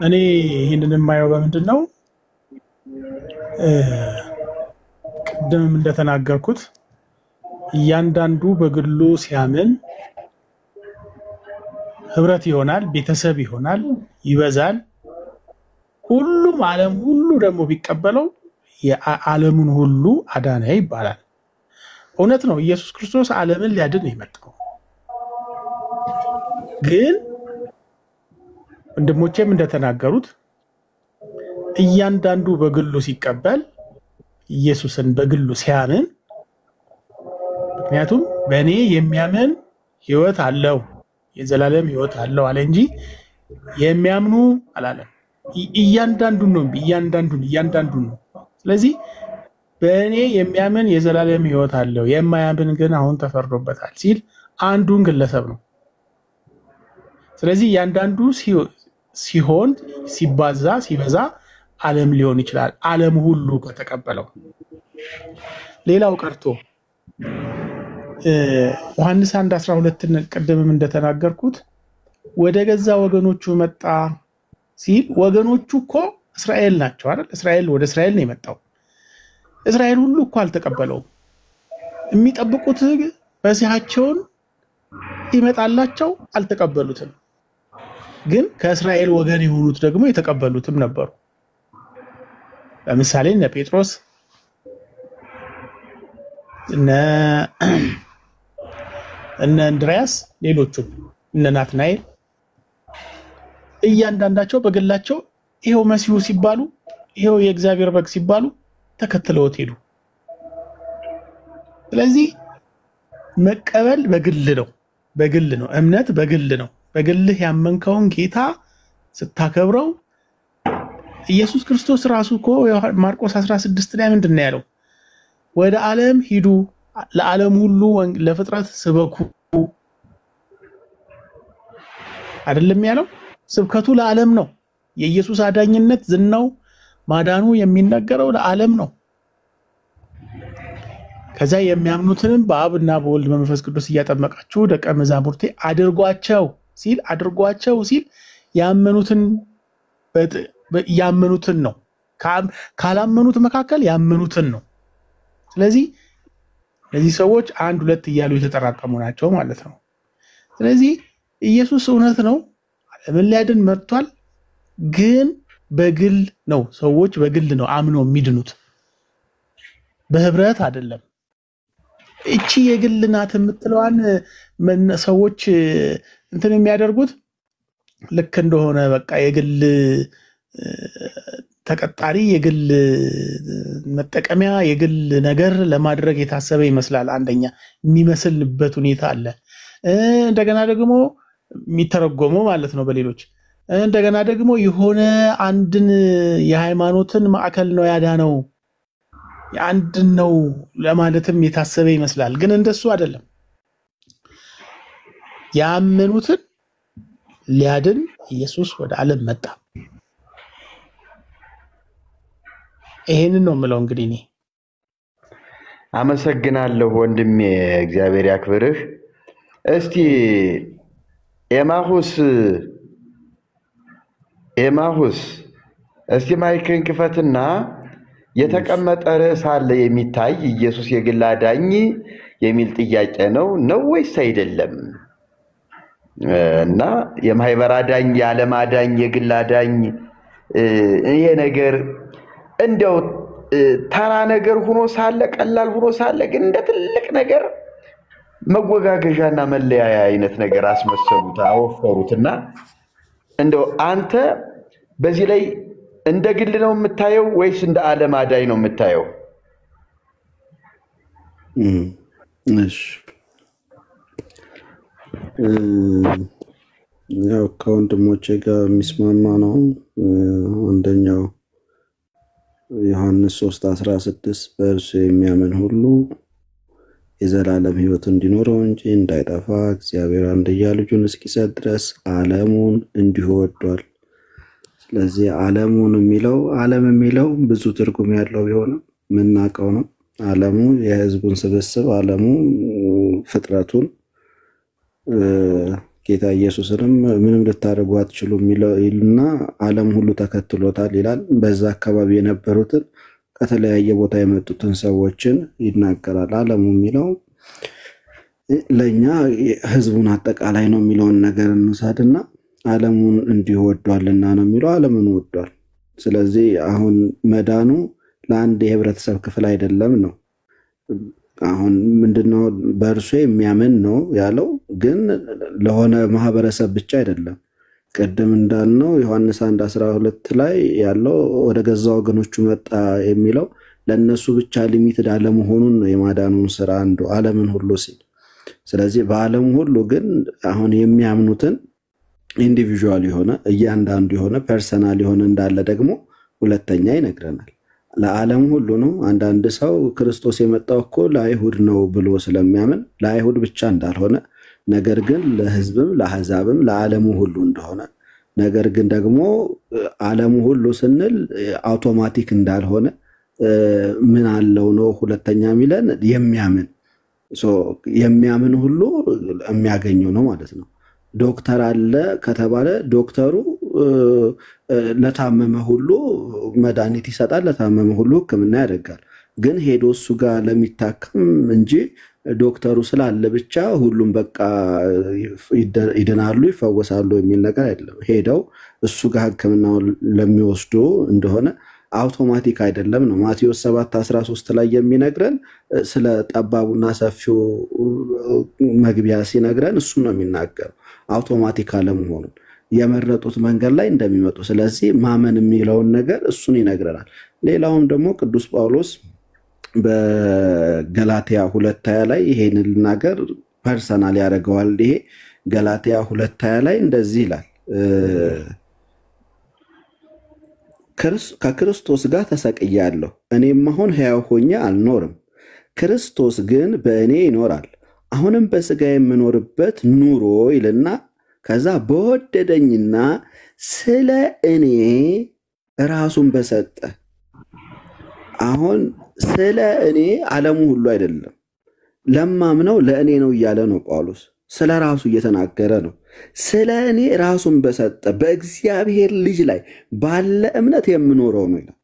እኔ ይሄንን የማየው በምንድነው ቅድምም እንደተናገርኩት እያንዳንዱ በግሉ ሲያምን ህብረት ይሆናል፣ ቤተሰብ ይሆናል፣ ይበዛል። ሁሉም ዓለም ሁሉ ደግሞ ቢቀበለው የዓለሙን ሁሉ አዳነ ይባላል። እውነት ነው፣ ኢየሱስ ክርስቶስ ዓለምን ሊያድን የመጣው ግን ወንድሞቼም እንደተናገሩት እያንዳንዱ በግሉ ሲቀበል ኢየሱስን በግሉ ሲያምን ምክንያቱም በእኔ የሚያምን ህይወት አለው የዘላለም ህይወት አለው አለ እንጂ የሚያምኑ አላለም። እያንዳንዱን ነው እያንዳንዱን ነው። ስለዚህ በእኔ የሚያምን የዘላለም ህይወት አለው የማያምን ግን አሁን ተፈርዶበታል ሲል አንዱን ግለሰብ ነው። ስለዚህ እያንዳንዱ ሲሆን ሲባዛ ሲበዛ ዓለም ሊሆን ይችላል፣ ዓለም ሁሉ ከተቀበለው። ሌላው ቀርቶ ዮሐንስ 1:12 ቀደምም እንደተናገርኩት ወደ ገዛ ወገኖቹ መጣ ሲል ወገኖቹ እኮ እስራኤል ናቸው አይደል? እስራኤል ወደ እስራኤል ነው የመጣው። እስራኤል ሁሉ እኮ አልተቀበለውም። የሚጠብቁት መሲሐቸውን ይመጣላቸው አልተቀበሉትም። ግን ከእስራኤል ወገን የሆኑት ደግሞ የተቀበሉትም ነበሩ። ለምሳሌ እነ ጴጥሮስ እነ እንድርያስ ሌሎቹም እነ ናትናኤል እያንዳንዳቸው በግላቸው ይሄው መሲሁ ሲባሉ ይሄው የእግዚአብሔር በግ ሲባሉ ተከትለውት ሄዱ። ስለዚህ መቀበል በግል ነው፣ እምነት በግል ነው። በግልህ ያመንከውን ጌታ ስታከብረው ኢየሱስ ክርስቶስ ራሱ እኮ ማርቆስ 16 ላይ ምንድነው ያለው? ወደ ዓለም ሂዱ ለዓለም ሁሉ ለፍጥረት ስበኩ አይደለም ያለው? ስብከቱ ለዓለም ነው። የኢየሱስ አዳኝነት ዝናው ማዳኑ የሚነገረው ለዓለም ነው። ከዛ የሚያምኑትንም በአብና በወልድ በመንፈስ ቅዱስ እያጠመቃችሁ ደቀ መዛሙርቴ አድርጓቸው ሲል ያመኑትን ነው። ካላመኑት መካከል ያመኑትን ነው። ስለዚህ እነዚህ ሰዎች አንድ ሁለት እያሉ የተጠራቀሙ ናቸው ማለት ነው። ስለዚህ ኢየሱስ እውነት ነው ዓለምን ሊያድን መጥቷል። ግን በግል ነው፣ ሰዎች በግል ነው አምነው የሚድኑት። በህብረት አይደለም። እቺ የግል ናት የምትለዋን ሰዎች እንትን የሚያደርጉት ልክ እንደሆነ በቃ የግል ተቀጣሪ የግል መጠቀሚያ የግል ነገር ለማድረግ የታሰበ ይመስላል። አንደኛ የሚመስልበት ሁኔታ አለ። እንደገና ደግሞ የሚተረጎመው ማለት ነው በሌሎች እንደገና ደግሞ የሆነ አንድን የሃይማኖትን ማዕከል ነው ያዳነው አንድን ነው ለማለትም የታሰበ ይመስላል። ግን እንደሱ አይደለም። ያመኑትን ሊያድን ኢየሱስ ወደ ዓለም መጣ። ይሄንን ነው የምለው። እንግዲህ እኔ አመሰግናለሁ ወንድሜ፣ እግዚአብሔር ያክብርህ። እስቲ ኤማሁስ እስቲ ማይክን ክፈትና የተቀመጠ ርዕስ አለ የሚታይ ኢየሱስ የግል አዳኝ የሚል ጥያቄ ነው ወይስ አይደለም? እና የማህበር አዳኝ የዓለም አዳኝ የግል አዳኝ ይሄ ነገር እንደው ተራ ነገር ሆኖ ሳለ ቀላል ሆኖ ሳለ ግን እንደ ትልቅ ነገር መወጋገዣና መለያያ አይነት ነገር አስመሰሉት አወፈሩትና እንደው አንተ በዚህ ላይ እንደ ግል ነው የምታየው ወይስ እንደ ዓለም አዳኝ ነው የምታየው? እሺ ያው ከወንድሞቼ ጋር የሚስማማ ነው። አንደኛው ዮሐንስ 3:16 በእርሱ የሚያምን ሁሉ የዘላለም ሕይወት እንዲኖረው እንጂ እንዳይጠፋ እግዚአብሔር አንድያ ልጁን እስኪሰጥ ድረስ ዓለሙን እንዲሁ ወዷል። ስለዚህ ዓለም የሚለው ብዙ ትርጉም ያለው ቢሆንም የምናውቀው ነው። ዓለሙ የሕዝቡን ስብስብ፣ ዓለሙ ፍጥረቱን ጌታ ኢየሱስንም ምንም ልታደርጉ አትችሉም ይልና ዓለም ሁሉ ተከትሎታል ይላል። በዛ አካባቢ የነበሩትን ከተለያየ ቦታ የመጡትን ሰዎችን ይናገራል። ዓለሙ የሚለው ለኛ ሕዝቡን አጠቃላይ ነው የሚለውን ነገር እንውሰድና ዓለሙን እንዲሁ ወዷልና ነው የሚለው። ዓለምን ወዷል። ስለዚህ አሁን መዳኑ ለአንድ የህብረተሰብ ክፍል አይደለም ነው። አሁን ምንድነው በእርሱ የሚያምን ነው ያለው፣ ግን ለሆነ ማህበረሰብ ብቻ አይደለም። ቀደም እንዳልነው ዮሐንስ 1:12 ላይ ያለው ወደ ገዛ ወገኖቹ መጣ የሚለው ለነሱ ብቻ ሊሚትድ አለመሆኑን ነው የማዳኑን ስራ አንዱ ዓለምን ሁሉ ሲል። ስለዚህ በዓለም ሁሉ ግን አሁን የሚያምኑትን ኢንዲቪጁዋል የሆነ እያንዳንዱ የሆነ ፐርሰናል የሆነ እንዳለ ደግሞ ሁለተኛ ይነግረናል። ለዓለም ሁሉ ነው። አንዳንድ ሰው ክርስቶስ የመጣው እኮ ለአይሁድ ነው ብሎ ስለሚያምን ለአይሁድ ብቻ እንዳልሆነ፣ ነገር ግን ለህዝብም ለአሕዛብም ለዓለሙ ሁሉ እንደሆነ፣ ነገር ግን ደግሞ ዓለሙ ሁሉ ስንል አውቶማቲክ እንዳልሆነ ምን አለው ነው ሁለተኛ የሚለን የሚያምን ሁሉ የሚያገኘው ነው ማለት ነው። ዶክተር አለ ከተባለ ዶክተሩ ለታመመ ሁሉ መድኃኒት ይሰጣል፣ ለታመመ ሁሉ ሕክምና ያደርጋል። ግን ሄዶ እሱ ጋር ለሚታከም እንጂ ዶክተሩ ስላለ ብቻ ሁሉም በቃ ይድናሉ ይፈወሳሉ የሚል ነገር አይደለም። ሄደው እሱ ጋር ሕክምናውን ለሚወስዱ እንደሆነ አውቶማቲክ አይደለም ነው። ማቴዎስ 7:13 ላይ የሚነግረን ስለ ጠባቡና ሰፊው መግቢያ ሲነግረን እሱ ነው የሚናገረው፣ አውቶማቲክ አለመሆኑን የመረጡት መንገድ ላይ እንደሚመጡ። ስለዚህ ማመን የሚለውን ነገር እሱን ይነግረናል። ሌላውም ደግሞ ቅዱስ ጳውሎስ በገላትያ 2:20 ላይ ይሄንን ልናገር ፐርሰናል ያደርገዋል። ይሄ ገላትያ 2:20 ላይ እንደዚህ ይላል፣ ከክርስቶስ ጋር ተሰቅያለሁ፣ እኔም አሁን ሕያው ሆኜ አልኖርም፣ ክርስቶስ ግን በእኔ ይኖራል። አሁንም በሥጋ የምኖርበት ኑሮ ይልና ከዛ በወደደኝና ስለ እኔ ራሱን በሰጠ። አሁን ስለ እኔ ዓለሙ ሁሉ አይደለም፣ ለማምነው ለእኔ ነው እያለ ነው ጳውሎስ። ስለ ራሱ እየተናገረ ነው። ስለ እኔ ራሱን በሰጠ በእግዚአብሔር ልጅ ላይ ባለ እምነት የምኖረው ነው ይላል።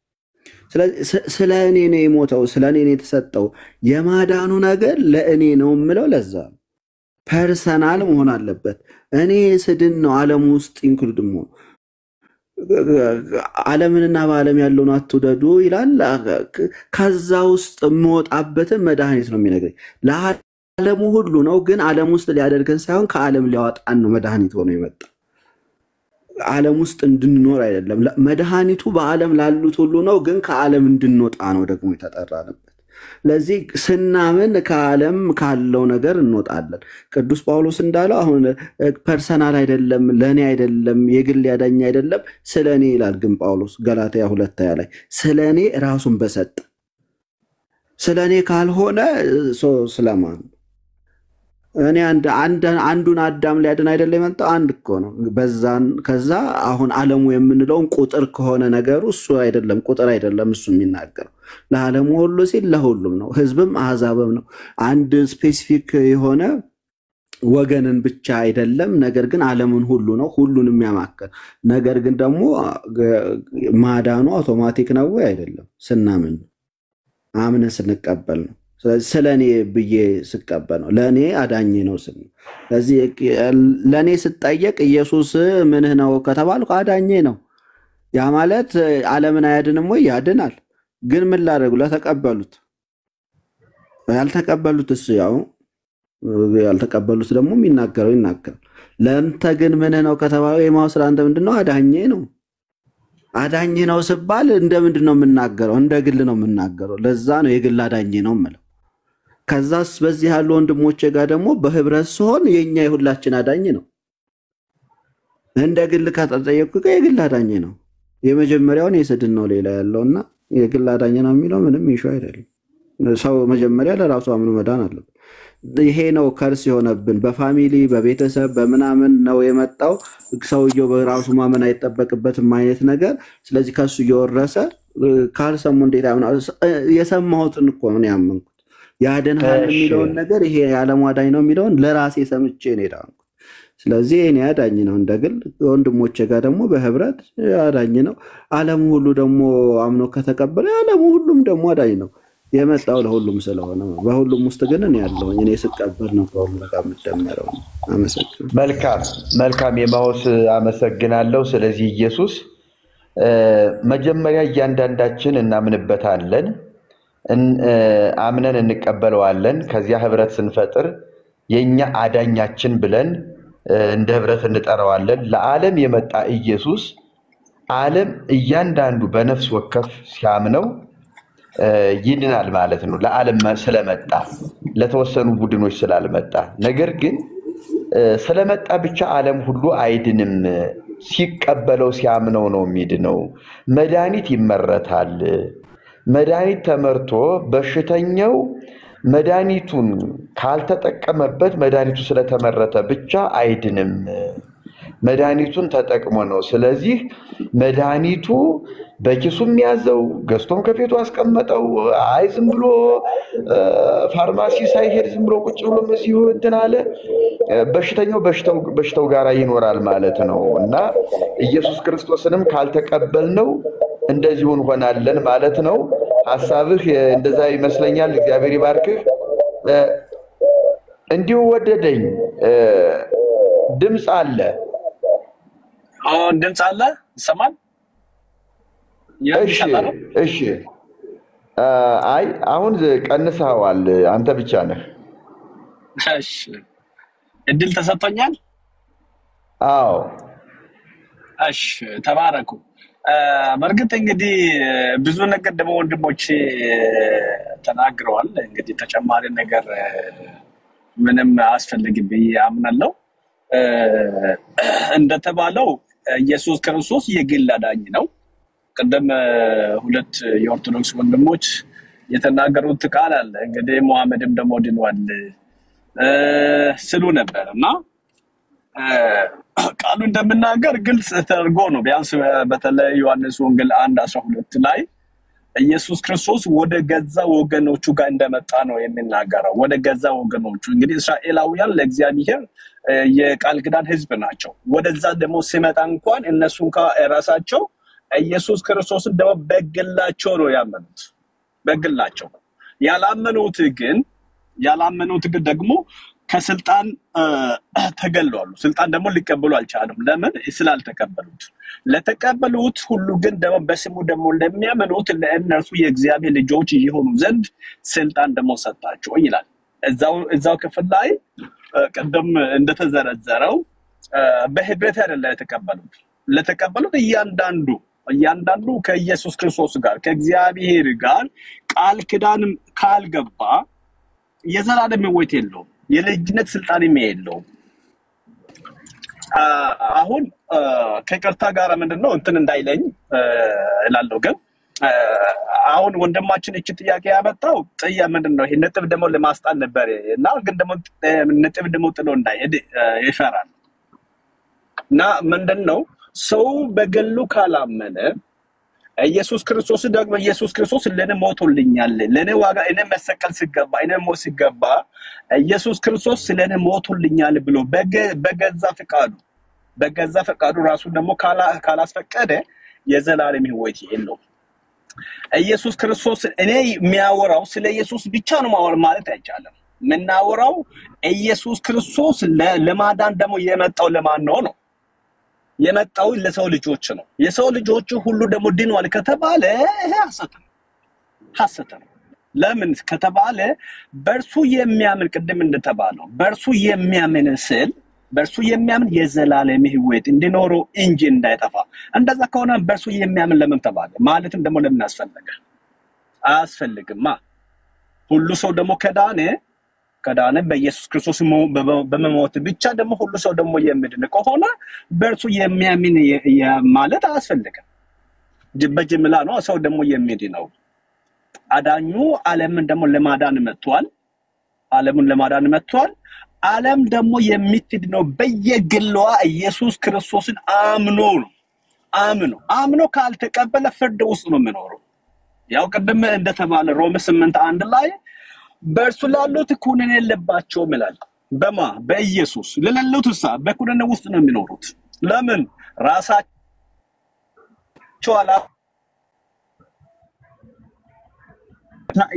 ስለ እኔ ነው የሞተው፣ ስለ እኔ ነው የተሰጠው። የማዳኑ ነገር ለእኔ ነው የምለው ለዛ ነው። ፐርሰናል መሆን አለበት። እኔ ስድን ነው ዓለም ውስጥ ኢንክሉድ መሆን። ዓለምንና በዓለም ያለውን አትውደዱ ይላል። ከዛ ውስጥ የምወጣበትን መድኃኒት ነው የሚነግረኝ። ለዓለሙ ሁሉ ነው፣ ግን ዓለም ውስጥ ሊያደርገን ሳይሆን ከዓለም ሊያወጣን ነው መድኃኒት ሆኖ የመጣ። ዓለም ውስጥ እንድንኖር አይደለም። መድኃኒቱ በዓለም ላሉት ሁሉ ነው፣ ግን ከዓለም እንድንወጣ ነው ደግሞ የተጠራንበት። ለዚህ ስናምን ከዓለም ካለው ነገር እንወጣለን። ቅዱስ ጳውሎስ እንዳለው አሁን ፐርሰናል አይደለም፣ ለእኔ አይደለም፣ የግል ያዳኝ አይደለም፣ ስለ እኔ ይላል። ግን ጳውሎስ ገላትያ 2 ላይ ስለ እኔ ራሱን በሰጠ። ስለ እኔ ካልሆነ ስለማን? እኔ አንዱን አዳም ሊያድን አይደለ የመጣው? አንድ እኮ ነው። ከዛ አሁን ዓለሙ የምንለውን ቁጥር ከሆነ ነገሩ እሱ አይደለም፣ ቁጥር አይደለም እሱ የሚናገረው። ለዓለሙ ሁሉ ሲል ለሁሉም ነው፣ ሕዝብም አሕዛብም ነው። አንድ ስፔሲፊክ የሆነ ወገንን ብቻ አይደለም፣ ነገር ግን ዓለምን ሁሉ ነው፣ ሁሉን የሚያማክል። ነገር ግን ደግሞ ማዳኑ አውቶማቲክ ነው ወይ? አይደለም። ስናምን ነው፣ አምነን ስንቀበል ነው። ስለ እኔ ብዬ ስቀበል ነው፣ ለእኔ አዳኝ ነው ስል። ስለዚህ ለእኔ ስጠየቅ ኢየሱስ ምንህ ነው ከተባልኩ አዳኜ ነው። ያ ማለት ዓለምን አያድንም ወይ? ያድናል። ግን ምን ላደርጉ? ለተቀበሉት። ያልተቀበሉት እሱ ያው ያልተቀበሉት ደግሞ የሚናገረው ይናገራል። ለእንተ ግን ምንህ ነው ከተባለው የማው ስለ አንተ ምንድን ነው? አዳኜ ነው። አዳኝ ነው ስባል እንደ ምንድን ነው የምናገረው? እንደ ግል ነው የምናገረው። ለዛ ነው የግል አዳኝ ነው የምለው። ከዛስ በዚህ ያሉ ወንድሞቼ ጋር ደግሞ በህብረት ሲሆን የኛ የሁላችን አዳኝ ነው። እንደ ግል ከተጠየቅኩ የግል አዳኝ ነው። የመጀመሪያውን የስድን ነው ሌላ ያለውና የግል አዳኝ ነው የሚለው ምንም ይሹ አይደለም። ሰው መጀመሪያ ለራሱ አምኖ መዳን አለበት። ይሄ ነው ከርስ የሆነብን። በፋሚሊ በቤተሰብ በምናምን ነው የመጣው። ሰውየው በራሱ ማመን አይጠበቅበትም አይነት ነገር። ስለዚህ ከሱ እየወረሰ ካልሰሙ እንዴት ያምናል? የሰማሁትን እኮ ነው ያመንኩት። ያድንሃል የሚለውን ነገር ይሄ የዓለም አዳኝ ነው የሚለውን ለራሴ ሰምቼ ነው የዳንኩት። ስለዚህ እኔ አዳኝ ነው እንደግል፣ ወንድሞቼ ጋር ደግሞ በህብረት አዳኝ ነው። ዓለሙ ሁሉ ደግሞ አምኖ ከተቀበለ ዓለሙ ሁሉም ደግሞ አዳኝ ነው። የመጣው ለሁሉም ስለሆነ በሁሉም ውስጥ ግን እኔ ያለሁኝ እኔ ስቀበል ነው ከሁሉ ጋር የምደመረው። አመሰግናለሁ። መልካም የማውስ አመሰግናለሁ። ስለዚህ ኢየሱስ መጀመሪያ እያንዳንዳችን እናምንበታለን፣ አምነን እንቀበለዋለን። ከዚያ ህብረት ስንፈጥር የኛ አዳኛችን ብለን እንደ ህብረት እንጠራዋለን። ለዓለም የመጣ ኢየሱስ ዓለም እያንዳንዱ በነፍስ ወከፍ ሲያምነው ይድናል ማለት ነው። ለዓለም ስለመጣ ለተወሰኑ ቡድኖች ስላልመጣ። ነገር ግን ስለመጣ ብቻ ዓለም ሁሉ አይድንም። ሲቀበለው ሲያምነው ነው የሚድነው። መድኃኒት ይመረታል። መድኃኒት ተመርቶ በሽተኛው መድኃኒቱን ካልተጠቀመበት መድኃኒቱ ስለተመረተ ብቻ አይድንም። መድኃኒቱን ተጠቅሞ ነው። ስለዚህ መድኃኒቱ በኪሱም ያዘው ገዝቶም ከቤቱ አስቀመጠው። አይ ዝም ብሎ ፋርማሲ ሳይሄድ ዝም ብሎ ቁጭ ብሎ መሲሁ እንትን አለ። በሽተኛው በሽታው ጋር ይኖራል ማለት ነው። እና ኢየሱስ ክርስቶስንም ካልተቀበልነው እንደዚሁ እንሆናለን ማለት ነው። ሐሳብህ እንደዛ ይመስለኛል። እግዚአብሔር ይባርክህ። እንዲሁ ወደደኝ ድምጽ አለ። ድምጽ አለ ይሰማል? እሺ አይ አሁን ቀንሰዋል። አንተ ብቻ ነህ። እሺ እድል ተሰጥቶኛል። አዎ እሺ ተባረኩ። በርግጥ እንግዲህ ብዙ ነገር ደግሞ ወንድሞቼ ተናግረዋል። እንግዲህ ተጨማሪ ነገር ምንም አያስፈልግም ብዬ አምናለሁ። እንደተባለው ኢየሱስ ክርስቶስ የግል አዳኝ ነው። ቀደም ሁለት የኦርቶዶክስ ወንድሞች የተናገሩት ቃል አለ። እንግዲህ ሙሐመድም ደግሞ ድኗል ስሉ ነበርና ቃሉ እንደምናገር ግልጽ ተደርጎ ነው። ቢያንስ በተለይ ዮሐንስ ወንጌል 1:12 ላይ ኢየሱስ ክርስቶስ ወደ ገዛ ወገኖቹ ጋር እንደመጣ ነው የሚናገረው። ወደ ገዛ ወገኖቹ እንግዲህ እስራኤላውያን ለእግዚአብሔር የቃል ኪዳን ሕዝብ ናቸው። ወደዛ ደግሞ ሲመጣ እንኳን እነሱ ራሳቸው ኢየሱስ ክርስቶስን ደግሞ በግላቸው ነው ያመኑት። በግላቸው ያላመኑት ግን ደግሞ ከስልጣን ተገለዋል። ስልጣን ደግሞ ሊቀበሉ አልቻሉም። ለምን? ስላልተቀበሉት። ለተቀበሉት ሁሉ ግን ደግሞ በስሙ ደግሞ ለሚያምኑት ለእነርሱ የእግዚአብሔር ልጆች ይሆኑ ዘንድ ስልጣን ደግሞ ሰጣቸው ይላል። እዛው ክፍል ላይ ቀደም እንደተዘረዘረው በህብረት አይደለም ለተቀበሉት እያንዳንዱ ከኢየሱስ ክርስቶስ ጋር ከእግዚአብሔር ጋር ቃል ኪዳን ካልገባ የዘላለም ሕይወት የለውም፣ የልጅነት ስልጣን የለውም። አሁን ከቅርታ ጋር ምንድነው እንትን እንዳይለኝ እላለሁ። ግን አሁን ወንድማችን እቺ ጥያቄ ያመጣው ምንድነው ይሄ ነጥብ ደግሞ ለማስጣል ነበር እና ግን ደግሞ ነጥብ ደግሞ ጥሎ እንዳይሄድ ይፈራል። እና ምንድነው ሰው በግሉ ካላመነ ኢየሱስ ክርስቶስ ለኔ ሞቶልኛል፣ ለኔ ዋጋ እኔ መሰቀል ሲገባ እኔ ሞት ሲገባ ኢየሱስ ክርስቶስ ለኔ ሞቶልኛል ብሎ በገዛ ፈቃዱ ራሱ ደግሞ ካላስፈቀደ የዘላለም ሕይወት የለውም። ኢየሱስ ክርስቶስ እኔ የሚያወራው ስለ ኢየሱስ ብቻ ነው ማለት አይቻልም። የምናወራው ኢየሱስ ክርስቶስ ለማዳን ደግሞ የመጣው ለማን ነው? የመጣው ለሰው ልጆች ነው። የሰው ልጆች ሁሉ ደግሞ ድነዋል ከተባለ ይሄ ሐሰት ነው። ለምን ከተባለ በእርሱ የሚያምን ቅድም እንደተባለው በእርሱ የሚያምን የዘላለም ሕይወት እንዲኖረው እንጂ እንዳይጠፋ። እንደዛ ከሆነ በእርሱ የሚያምን ለምን ተባለ? ማለትም ደግሞ ለምን አስፈለገ? አያስፈልግማ። ሁሉ ሰው ደግሞ ከዳነ በኢየሱስ ክርስቶስ በመሞት ብቻ ደግሞ ሁሉ ሰው ደግሞ የሚድን ከሆነ በእርሱ የሚያምን ማለት አያስፈልግም። በጅምላ ነው ሰው ደግሞ የሚድነው። አዳኙ ዓለምን ደግሞ ለማዳን መጥቷል። ዓለም ደግሞ የምትድነው በየግሏ ኢየሱስ ክርስቶስን አምኖ ካልተቀበለ ፍርድ ውስጥ ነው የሚኖረው። ያው ቀደም እንደተባለ ሮሜ 8:1 ላይ በእርሱ ላሉት ኩነኔ የለባቸውም ይላል። በኢየሱስ ለሌሉት በኩነኔ ውስጥ ነው የሚኖሩት። ለምን? ራሳቸው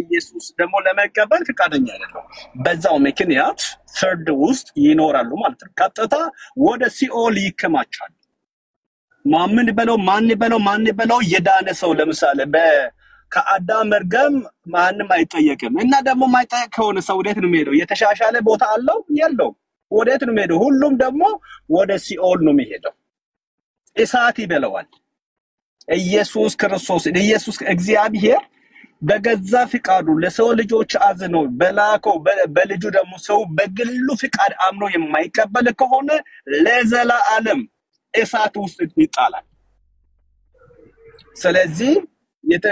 ኢየሱስ ደግሞ ለመቀበል ፈቃደኛ አይደለም። በዛው ምክንያት ፍርድ ውስጥ ይኖራሉ ማለት ነው። ቀጥታ ወደ ሲኦል ይከማቻሉ። ማን በለው የዳነ ሰው ለምሳሌ ከአዳም መርገም ማንም አይጠየቅም። እና ደግሞ ማይጠየቅ ከሆነ ሰው ወዴት ነው የሚሄደው? የተሻሻለ ቦታ አለው የለውም? ወዴት ነው የሚሄደው? ሁሉም ደግሞ ወደ ሲኦል ነው የሚሄደው። እሳት ይበለዋል። ኢየሱስ እግዚአብሔር በገዛ ፍቃዱ ለሰው ልጆች አዝኖ በላከው በልጁ ደግሞ ሰው በግሉ ፍቃድ አምኖ የማይቀበል ከሆነ ለዘላለም እሳት ውስጥ ይጣላል። ስለዚህ